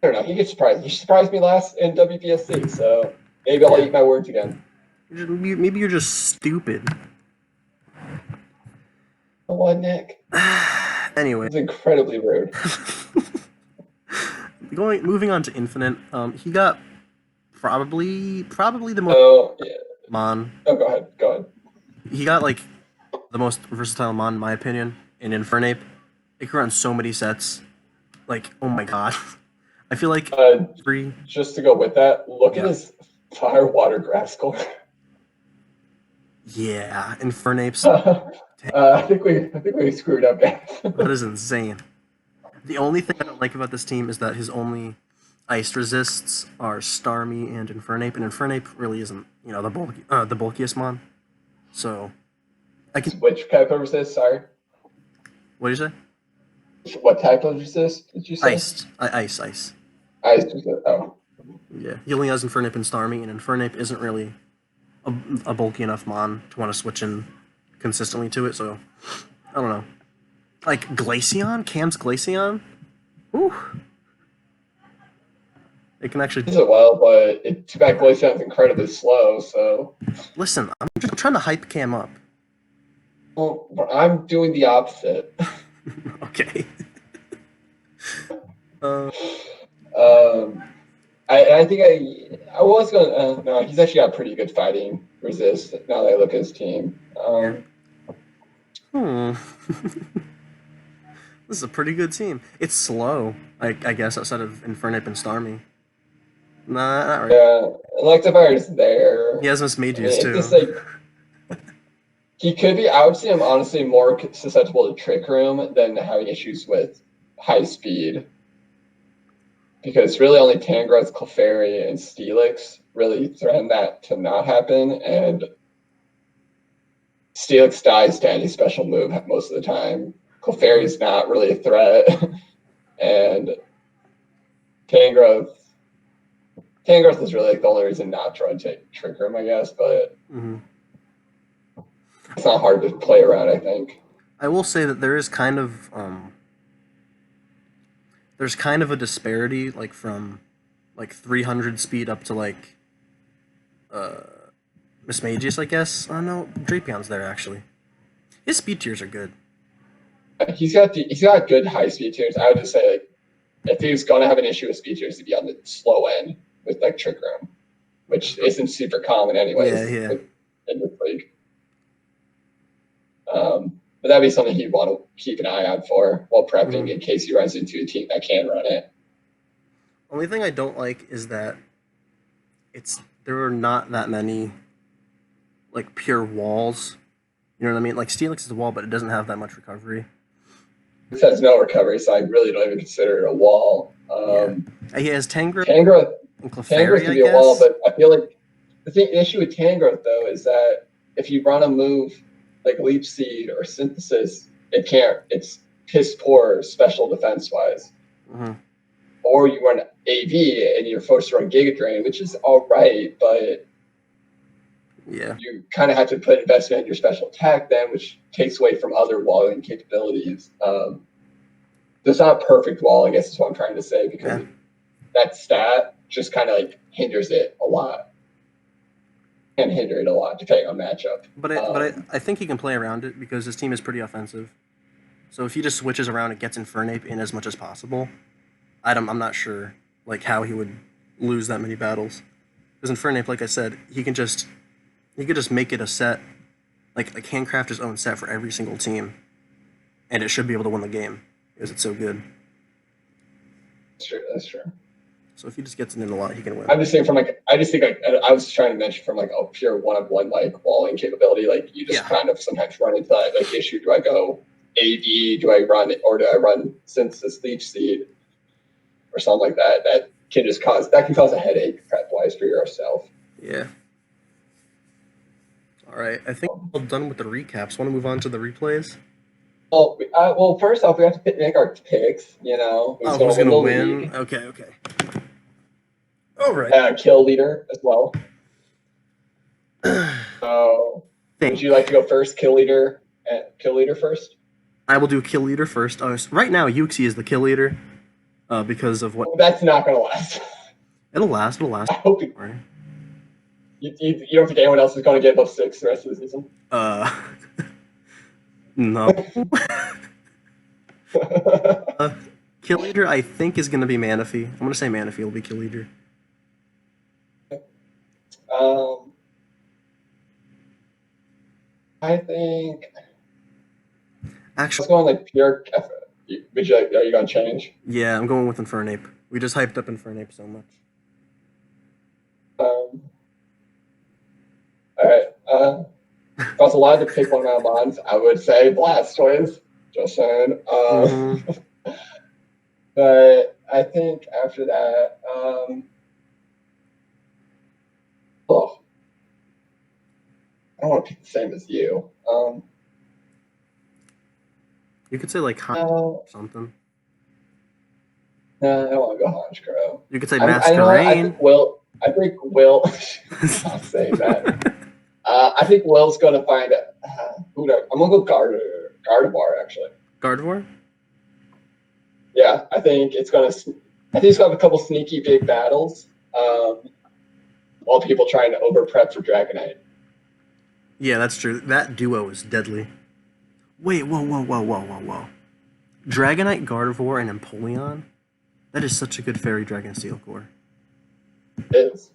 don't know. He gets surprised. He surprised me last in WPSC, so maybe I'll eat my words again. Maybe you're just stupid. What, Nick? Anyway, it's incredibly rude. Moving on to Infinite, he got probably the most Mon. Oh, go ahead. He got like the most versatile Mon, in my opinion, in Infernape. It could run so many sets. Like, oh my god. I feel like just to go with that, look at his fire water grass score. Yeah, Infernape's. I think we screwed up. That is insane. The only thing I don't like about this team is that his only ice resists are Starmie and Infernape, and Infernape really isn't, the bulkiest Mon. So, I can. Which type of resist? Sorry. What did you say? What type of resist did you say? Ice. Ice. Oh. Yeah, he only has Infernape and Starmie, and Infernape isn't really a bulky enough Mon to want to switch in consistently to it, so I don't know. Like Glaceon? Cam's Glaceon? Ooh. It can actually... It does well, but too bad Glaceon's incredibly slow, so... Listen, I'm trying to hype Cam up. Well, I'm doing the opposite. Okay. Uh, I think I was going. No, he's actually got pretty good fighting resist. Now that I look at his team. hmm. This is a pretty good team. It's slow, I guess, outside of Infernape and Starmie. Nah, not right. Yeah, Electivire's there. He has Miss I mean, Mages it's too. just like he could be. I would say I'm honestly more susceptible to Trick Room than having issues with high speed. Because really only Tangrowth, Clefairy, and Steelix really threaten that to not happen, and Steelix dies to any special move most of the time. Clefairy's not really a threat, and Tangrowth is really like the only reason not to run Trick Room, I guess, but it's not hard to play around, I think. I will say that there is kind of there's kind of a disparity, like from like 300 speed up to like Miss Mages, I guess. Oh no, Drapion's there actually. His speed tiers are good. He's got good high speed tiers. I would just say like if he was gonna have an issue with speed tiers, to be on the slow end with like Trick Room, which isn't super common anyways. Yeah. In this league. But that'd be something he'd want to keep an eye out for while prepping in case he runs into a team that can run it. Only thing I don't like is that there are not that many like pure walls. You know what I mean? Like Steelix is a wall, but it doesn't have that much recovery. This has no recovery, so I really don't even consider it a wall. He has Tangrowth and Tangrowth Clefairy, can I be a guess. wall, but I feel like the issue with Tangrowth though is that if you run a move like Leech Seed or Synthesis, it can't. It's piss poor special defense wise. Or you run AV and you're forced to run Giga Drain, which is all right, but you kind of have to put investment in your special attack then, which takes away from other walling capabilities. There's not a perfect wall, I guess is what I'm trying to say, because that stat just kind of like hinders it a lot. Can hinder it a lot depending on matchup. But I think he can play around it because his team is pretty offensive. So if he just switches around and gets Infernape in as much as possible, I'm not sure like how he would lose that many battles. Because Infernape, like I said, he could just make it a set, like handcraft his own set for every single team, and it should be able to win the game because it's so good. That's true. So if he just gets it in a lot, he can win. I'm just saying I was trying to mention from like a pure one-of-one like walling capability, like you just kind of sometimes run into that like issue. Do I go AD? Do I run it, or do I run Synthesis Leech Seed or something like that? That can cause a headache prep-wise for yourself. Yeah. All right, I think we're all done with the recaps. Want to move on to the replays? Well, first off, we have to make our picks. You know, who's going to win? League. Okay. All right. Kill leader as well. So, would you like to go first? Kill leader first. I will do kill leader first. Right now, Yuxi is the kill leader because of what. Oh, that's not going to last. It'll last. I hope it. You don't think anyone else is going to get above 6 the rest of the season? No. Kill leader, I think, is going to be Manaphy. I'm going to say Manaphy will be kill leader. I think. Actually, let's go on like pure. Are you going to change? Yeah, I'm going with Infernape. We just hyped up Infernape so much. All right. If I was allowed to pick one of my bonds, I would say Blastoise. Just saying. But I think after that, I don't want to pick the same as you. You could say like or something. No, I don't want to go Honchkrow. You could say Masquerain. I think Will. I'll say that. I think Will's going to find I'm going to go Gardevoir, actually. Gardevoir? Yeah, I think it's going to have a couple sneaky big battles while people trying to over-prep for Dragonite. Yeah, that's true. That duo is deadly. Wait, whoa. Dragonite, Gardevoir, and Empoleon? That is such a good Fairy Dragon Steel core. It is.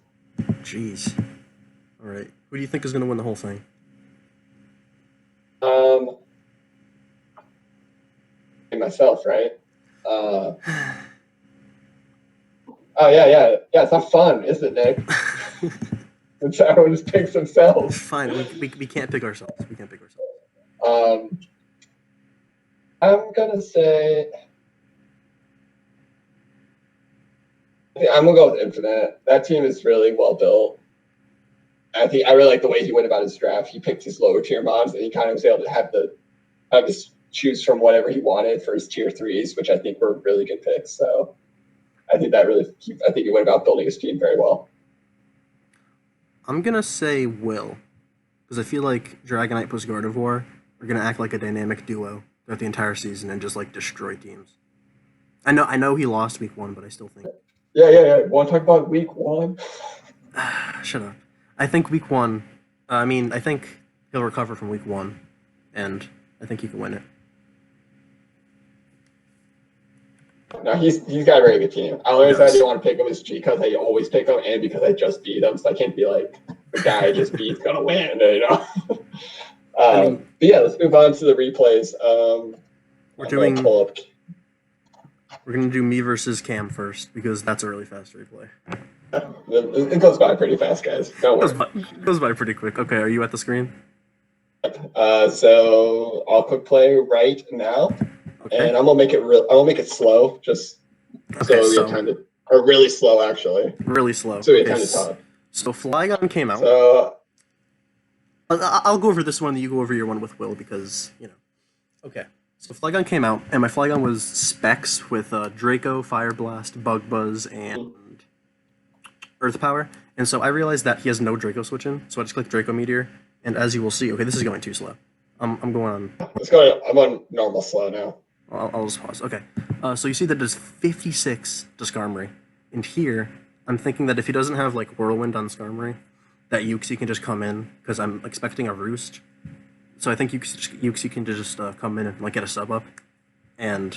Jeez. All right. Who do you think is going to win the whole thing? Myself, right? Oh yeah. It's not fun, is it, Nick? Since everyone just picks themselves. Fine. We can't pick ourselves. We can't pick ourselves. I'm gonna say. I'm gonna go with Infinite. That team is really well built. I really like the way he went about his draft. He picked his lower tier mobs, and he kind of was able to have just choose from whatever he wanted for his tier 3s, which I think were really good picks. So I think he went about building his team very well. I'm gonna say Will, because I feel like Dragonite plus Gardevoir are gonna act like a dynamic duo throughout the entire season and just like destroy teams. I know he lost week 1, but I still think. Yeah. Want to talk about week 1? Shut up. I think week 1. I think he'll recover from week 1, and I think he can win it. No, he's got a very good team. I always said I didn't want to pick him as G because I always pick him, and because I just beat him, so I can't be like the guy I just beat's gonna win, you know. But yeah, let's move on to the replays. We're gonna do me versus Cam first because that's a really fast replay. It goes by pretty fast, guys. Don't worry. It goes by pretty quick. Okay, are you at the screen? So I'll click play right now, Okay. and I'm gonna make it slow, just so we have time to, or really slow actually. Really slow. So we have time to talk. So Flygon came out. So I'll go over this one, and you go over your one with Will because Okay. So Flygon came out, and my Flygon was Specs with Draco, Fire Blast, Bug Buzz, and Earth Power. And so I realized that he has no Draco switch in, so I just clicked Draco Meteor, and as you will see, okay, this is going too slow. I'm going on. Let's go. I'm on normal slow now. I'll just pause. Okay. So you see that there's 56 to Skarmory, and here I'm thinking that if he doesn't have like Whirlwind on Skarmory, that Uxie can just come in because I'm expecting a Roost. So I think Uxie can just come in and like get a sub up, and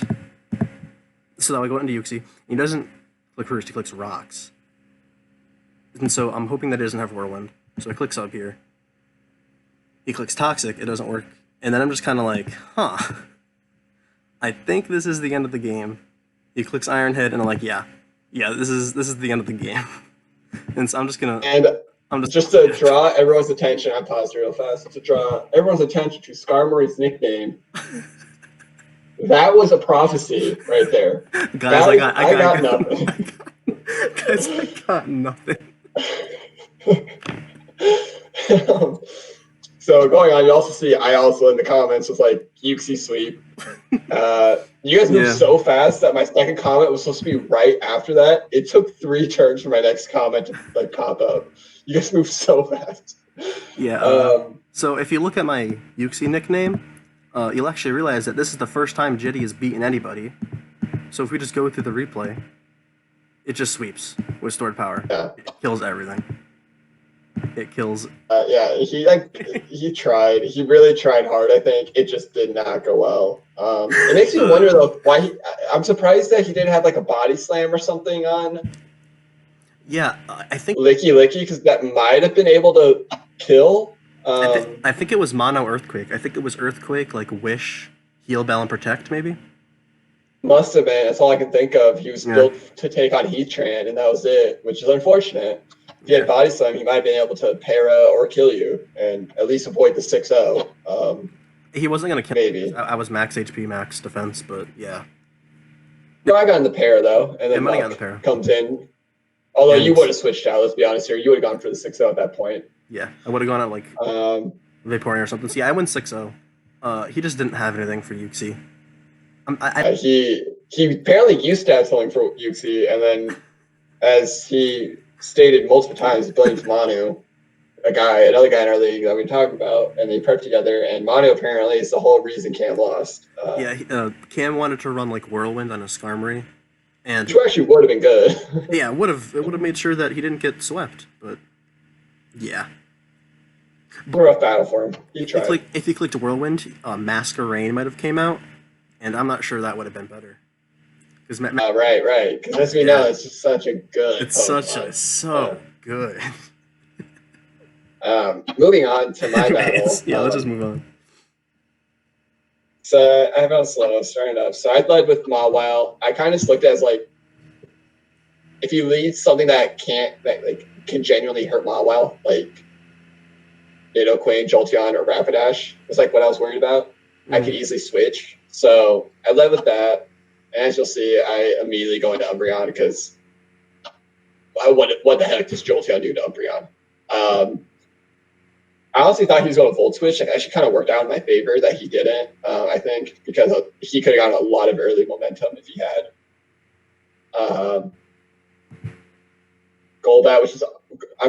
so that I go into Uxie. He doesn't click Roost; he clicks Rocks, and so I'm hoping that he doesn't have Whirlwind. So I click sub here. He clicks Toxic; it doesn't work, and then I'm just kind of like, huh. I think this is the end of the game. He clicks Iron Head, and I'm like, yeah, this is the end of the game. And so I'm just gonna. And just to draw everyone's attention, I paused real fast. To draw everyone's attention to Skarmory's nickname. That was a prophecy right there. Guys, I got nothing. Guys, I got nothing. So going on, you also see I also in the comments was like Uxie sweep. You guys moved so fast that my second comment was supposed to be right after that. It took 3 turns for my next comment to like pop up. You guys moved so fast. Yeah. So if you look at my Uxie nickname, you'll actually realize that this is the first time Jitty has beaten anybody. So if we just go through the replay, it just sweeps with stored power. Yeah. It kills everything. It kills. He tried. He really tried hard. I think it just did not go well. It makes me wonder though why. I'm surprised that he didn't have like a body slam or something on. Yeah, I think Licky because that might have been able to kill. I think it was Mono Earthquake. I think it was Earthquake, like Wish, Heal, Bell, and Protect, maybe. Must have been. That's all I can think of. He was built to take on Heatran, and that was it, which is unfortunate. If he had Body Slam, he might have been able to para or kill you, and at least avoid the 6-0. He wasn't going to kill me. I was max HP, max defense, but yeah. No, I got in the para, though, and then got in the para. Comes in. Although you would have switched out, let's be honest here. You would have gone for the 6-0 at that point. Yeah, I would have gone at, like, Vaporeon or something. So, yeah, I went 6-0. He just didn't have anything for Uxie. He apparently used to have something for Uxie, and then, as he stated multiple times, he blames Manu, another guy in our league that we talked about, and they prepped together, and Manu apparently is the whole reason Cam lost. Cam wanted to run, like, Whirlwind on a Skarmory. Which actually would have been good. Yeah, it would have made sure that he didn't get swept, but yeah. A rough battle for him. He tried. If he clicked Whirlwind, Masquerain might have came out, and I'm not sure that would have been better. Because right. Because as we know, it's just such a good. it's Pokemon. so good. Moving on to my battle. Yeah, let's just move on. So I have on slow, starting up. So I led with Mawile. I kind of just looked at it as like, if you lead something that can genuinely hurt Mawile, like Nidoqueen, Jolteon, or Rapidash, was like what I was worried about. I could easily switch. So I led with that. And as you'll see, I immediately go into Umbreon because what the heck does Jolteon do to Umbreon? I honestly thought he was going to Volt Switch. It actually kind of worked out in my favor that he didn't, I think, because he could have gotten a lot of early momentum if he had. Golbat, which is I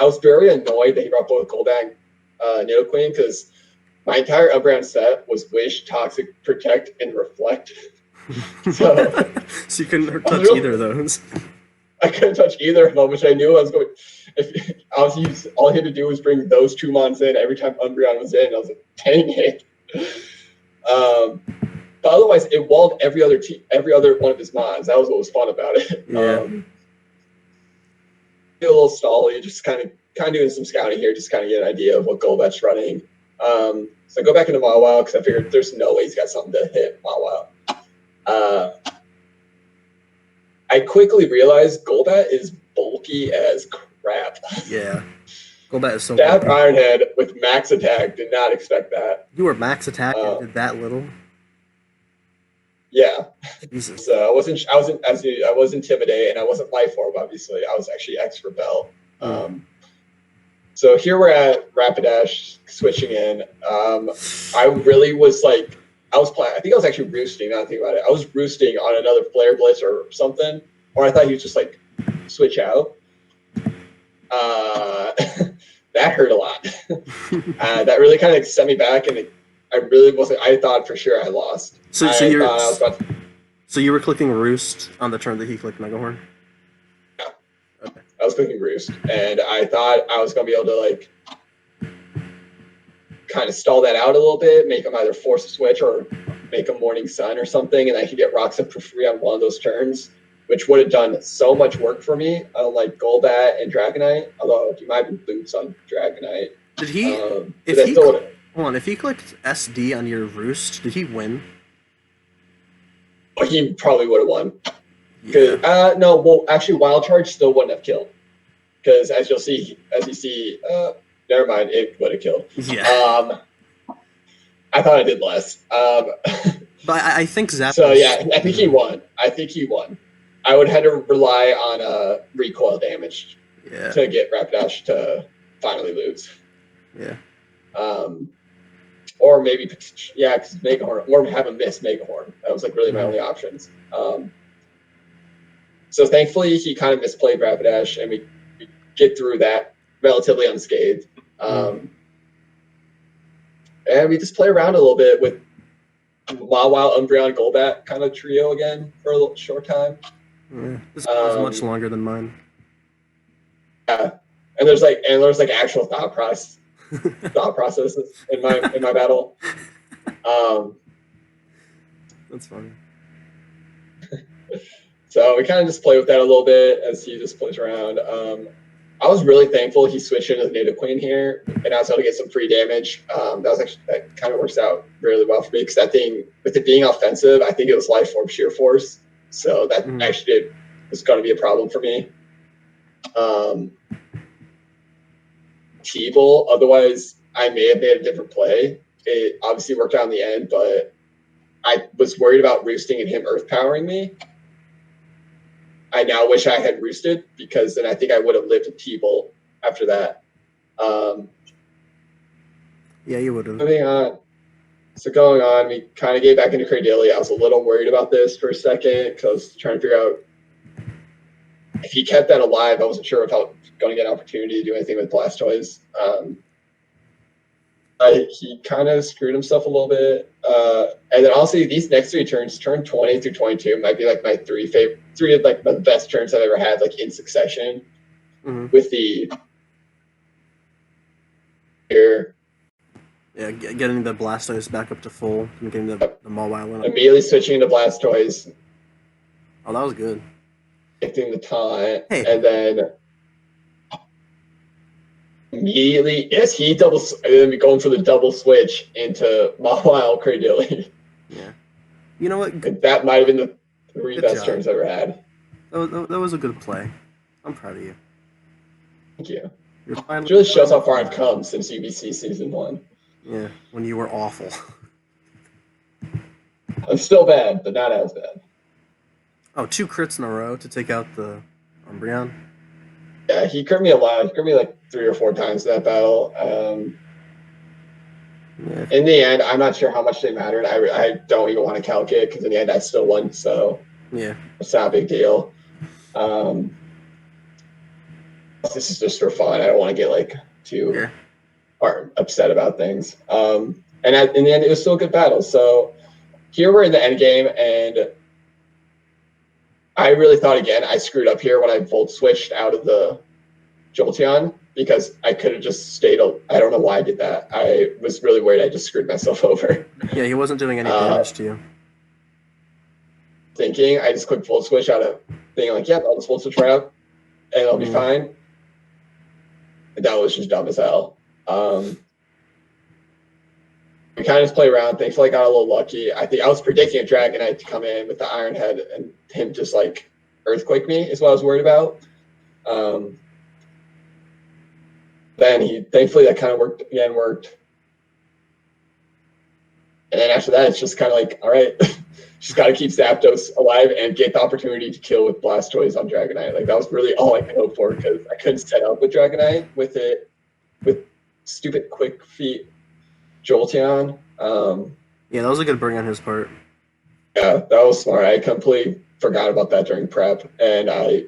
was very annoyed that he brought both Golbat and Nidoqueen because my entire Umbreon set was Wish, Toxic, Protect, and Reflect. So you couldn't touch either of those. I couldn't touch either of them, which I knew I was going. Obviously, all he had to do was bring those two mons in every time Umbreon was in. I was like, dang it. But otherwise, it walled every other one of his mons. That was what was fun about it. Yeah. A little stally, just kind of doing some scouting here, just kind of get an idea of what Golbat's running. So I go back into Mawile because I figured there's no way he's got something to hit Mawile. I quickly realized Golbat is bulky as crap. Yeah. Golbat is so Stab bulky. Ironhead with max attack. Did not expect that. You were max attack and did that little? Yeah. Jesus. So I was intimidated, and I wasn't life orb, obviously. I was actually X for Bell. So here we're at Rapidash switching in. I really was like, I think I was actually roosting. Now I think about it, I was roosting on another Flare Blitz or something, or I thought he was just like switch out. That hurt a lot. That really kind of sent me back, and I really wasn't. I thought for sure I lost. So you were clicking Roost on the turn that he clicked Mega Horn? Yeah. Okay. I was clicking Roost, and I thought I was going to be able to like kind of stall that out a little bit, make him either force a switch or make a Morning Sun or something, and I could get Rocks up for free on one of those turns, which would have done so much work for me. Like Golbat and Dragonite, although he might have been boots on Dragonite. Did he? If he clicked SD on your Roost, did he win? Well, he probably would have won. Yeah. No, well, actually, Wild Charge still wouldn't have killed. Because as you see, never mind, it would have killed. Yeah. I thought I did less. But I think Zapdos... So, yeah, I think he won. I would have had to rely on recoil damage to get Rapidash to finally lose. Yeah. Or maybe, because Mega Horn, or have him miss Mega Horn. That was like really my only options. So thankfully, he kind of misplayed Rapidash, and we get through that relatively unscathed. And we just play around a little bit with Mawile, Umbreon, Golbat kind of trio again for a little short time. Yeah. This was much longer than mine. Yeah, and there's actual thought processes in my battle. That's funny. So we kind of just play with that a little bit as he just plays around. I was really thankful he switched into Nidoqueen here, and I was able to get some free damage. That kind of works out really well for me because that thing, with it being offensive, I think it was Life Orb Sheer Force, so that actually was going to be a problem for me. T-Bull, otherwise I may have made a different play. It obviously worked out in the end, but I was worried about roosting and him earth powering me. I now wish I had roosted because then I think I would have lived a T-Bull after that. Yeah, you would have. Moving on. So going on, we kind of get back into Cradillia. I was a little worried about this for a second because I was trying to figure out if he kept that alive. I wasn't sure if I was going to get an opportunity to do anything with Blastoise. He kind of screwed himself a little bit. And then honestly, these next three turns, turn 20 through 22, might be like my three of like the best turns I've ever had, like in succession. With the here. Yeah, getting the Blastoise back up to full and getting the Mawile in. Immediately switching into Blastoise. Oh, that was good. Predicting the taunt, Hey. and then immediately, yes, he and then going for the double switch into Mawile Cradilly. Yeah. You know what? That might have been the three Good best job. turns I've ever had. That was a good play. I'm proud of you. Thank you. You're finally, It really shows how far I've come since UBC Season 1. Yeah, when you were awful. I'm still bad, but not as bad. Oh, 2 crits in a row to take out the Umbreon. Yeah, he crit me a lot. He crit me like 3 or 4 times in that battle. Yeah. In the end, I'm not sure how much they mattered. I don't even want to calculate because in the end, I still won. So Yeah. it's not a big deal. This is just for fun. I don't want to get like too upset about things. And in the end, it was still a good battle. So here we're in the end game, and I really thought again I screwed up here when I volt switched out of the Jolteon because I could have just stayed. I don't know why I did that. I was really worried I just screwed myself over. Yeah, he wasn't doing any damage to you. Thinking I just clicked volt switch out of thinking like, yep, I'll just volt switch right up and I'll be fine. And that was just dumb as hell. We kind of just play around. Thankfully, I got a little lucky. I think I was predicting a Dragonite to come in with the Iron Head and him just like earthquake me is what I was worried about. Then thankfully that kind of worked. And then after that, it's just kind of like, all right, just got to keep Zapdos alive and get the opportunity to kill with Blastoise on Dragonite. Like that was really all I could hope for because I couldn't set up with Dragonite with stupid quick feet Jolteon. Yeah, that was a good bring on his part. Yeah, that was smart. I completely forgot about that during prep, and I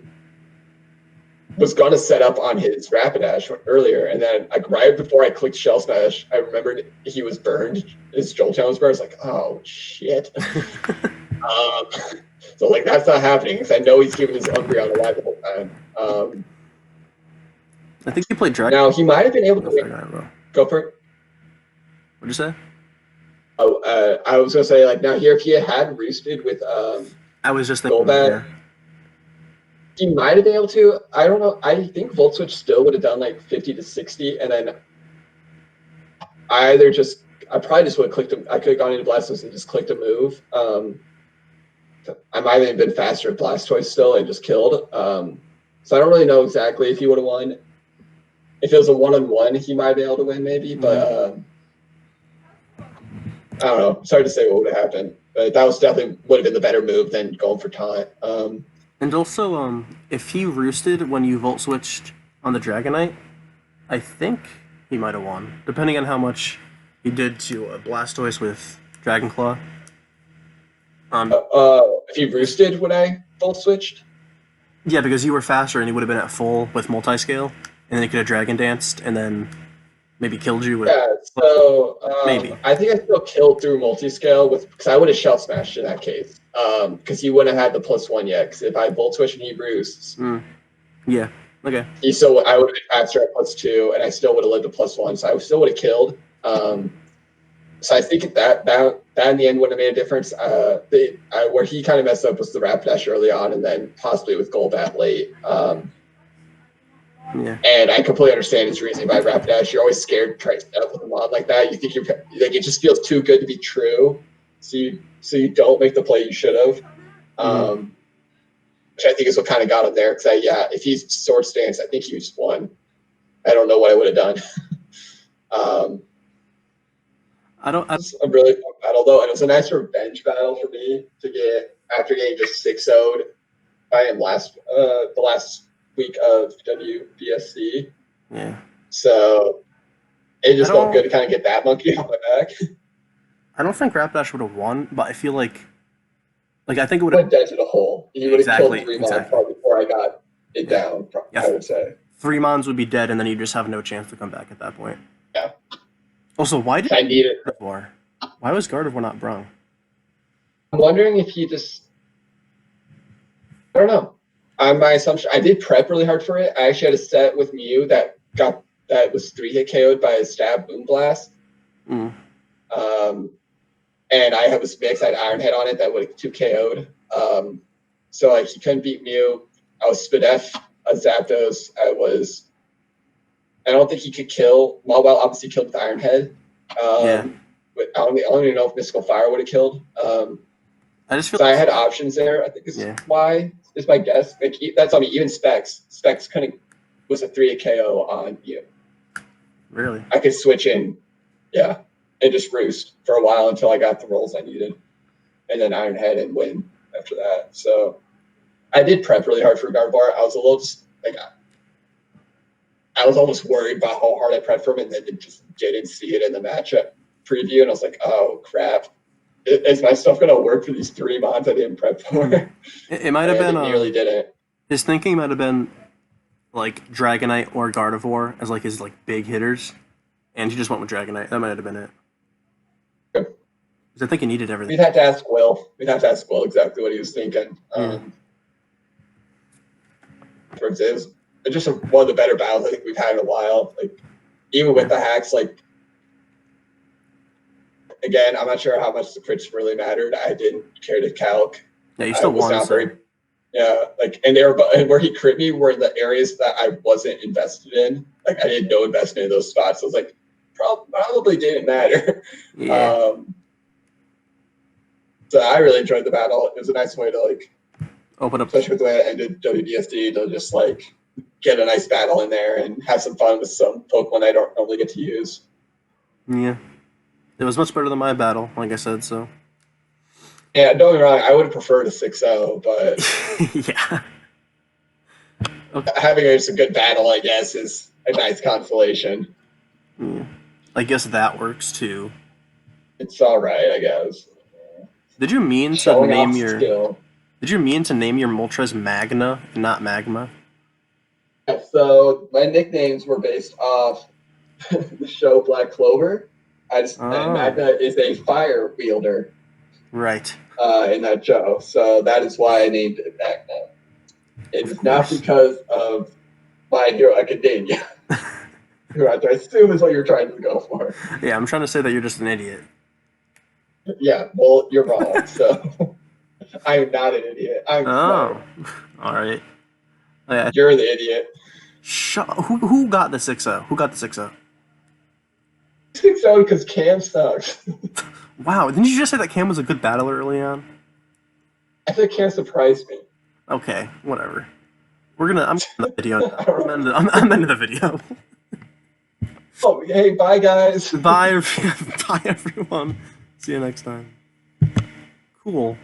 was going to set up on his Rapidash earlier, and then like right before I clicked Shell Smash, I remembered he was burned. His Jolteon was burned. I was like, oh shit. So like that's not happening because I know he's keeping his Umbreon alive the whole time. I think he played Dragon. Now he might have been able to go for it. What'd you say? Oh, I was gonna say like now here if he had roosted with I was just thinking Golbat, he might have been able to. I don't know. I think Volt Switch still would have done like 50 to 60, and then I probably just would have clicked him. I could have gone into Blastoise and just clicked a move. I might have been faster at Blastoise still and just killed. So I don't really know exactly if he would have won. If it was a 1-on-1, he might be able to win maybe, but I don't know. It's hard to say what would have happened. But that was definitely would have been the better move than going for taunt. And also, if he roosted when you volt switched on the Dragonite, I think he might have won, depending on how much he did to Blastoise with Dragon Claw. If he roosted when I volt switched? Yeah, because you were faster and he would have been at full with multi-scale, and then he could have Dragon Danced and then maybe killed you with... Yeah, so maybe. I think I still killed through multi-scale because I would have shell smashed in that case. Because he wouldn't have had the +1 yet. Because if I volt switch and he roosts, yeah, okay. I would have been faster at +2, and I still would have lived a +1, so I still would have killed. So I think that in the end would have made a difference. Where he kind of messed up was the Rapidash early on, and then possibly with Golbat late. Yeah. And I completely understand his reasoning by Rapidash. You're always scared to try to set up with him on like that. You think you're like it just feels too good to be true, so you don't make the play you should have. Which I think is what kind of got him there. Because if he's Sword Stance, I think he just won. I don't know what I would have done. It's a really fun battle though, and it was a nice revenge battle for me to get after getting just 6-0'd by him the last week of WBSC. Yeah. So it just felt good to kind of get that monkey off my back. I don't think Rapidash would have won, but I feel like I think it would have dented a hole. He would have killed 3 Mons probably before I got it down. I would say 3 Mons would be dead, and then you just have no chance to come back at that point. Yeah. Also, why did I need it? Why was Gardevoir not brung? I'm wondering if he just. I don't know. My assumption, I did prep really hard for it. I actually had a set with Mew that was 3-hit KO'd by a stab Moonblast. And I have a mix. I had Iron Head on it that would have 2 KO'd. So like he couldn't beat Mew. I was Spadef, a Zapdos. I don't think he could kill. Mobile obviously killed with Iron Head. Yeah. But I don't even know if Mystical Fire would have killed. I just feel So I like, had options there. I think is Yeah. why is my guess. Like that's on me. Even Specs. Specs kind of was a 3 KO on you. really. I could switch in, yeah, and just roost for a while until I got the rolls I needed, and then Iron Head and win after that. So I did prep really hard for Gardevoir. I was a little just like I was almost worried about how hard I prepped for him, and then just didn't see it in the matchup preview, and I was like, oh crap. Is my stuff gonna work for these 3 mods I didn't prep for? It might have And been. it nearly didn't. His thinking might have been like Dragonite or Gardevoir as like his like big hitters, and he just went with Dragonite. That might have been it. Yep. Because I think he needed everything. We'd have to ask Will. We'd have to ask Will exactly what he was thinking. For example, it's just one of the better battles I think we've had in a while. Like even with the hacks, like again, I'm not sure how much the crits really mattered. I didn't care to calc. Yeah, you still won. So. Yeah, like and where he crit me were the areas that I wasn't invested in. Like I did no investment in those spots. So I was like, probably didn't matter. Yeah. So I really enjoyed the battle. It was a nice way to like open up, especially with the way I ended WDSD, to just like get a nice battle in there and have some fun with some Pokemon I don't normally get to use. Yeah, it was much better than my battle, like I said. So. Yeah, don't get me wrong. I would have preferred a 6-0, but yeah. Okay. Having a good battle, I guess, is a nice consolation. Yeah. I guess that works too. It's all right, I guess. Did you mean to name your? Did you mean to name your Moltres Magna, not Magma? Yeah, so my nicknames were based off the show Black Clover. And Magna is a fire wielder. Right. In that show, so that is why I named it Magna. It is not because of My Hero Academia, who I assume is what you're trying to go for. Yeah, I'm trying to say that you're just an idiot. Yeah, well, you're wrong. So I am not an idiot. I'm smart. All right. Yeah. You're the idiot. Who got the 6-0? Who got the 6-0? 6-0 because Cam sucks. Wow, didn't you just say that Cam was a good battler early on? I think Cam surprised me. Okay, whatever. I'm in the video now. I'm into the video. Oh, hey, bye guys. Bye everyone. See you next time. Cool.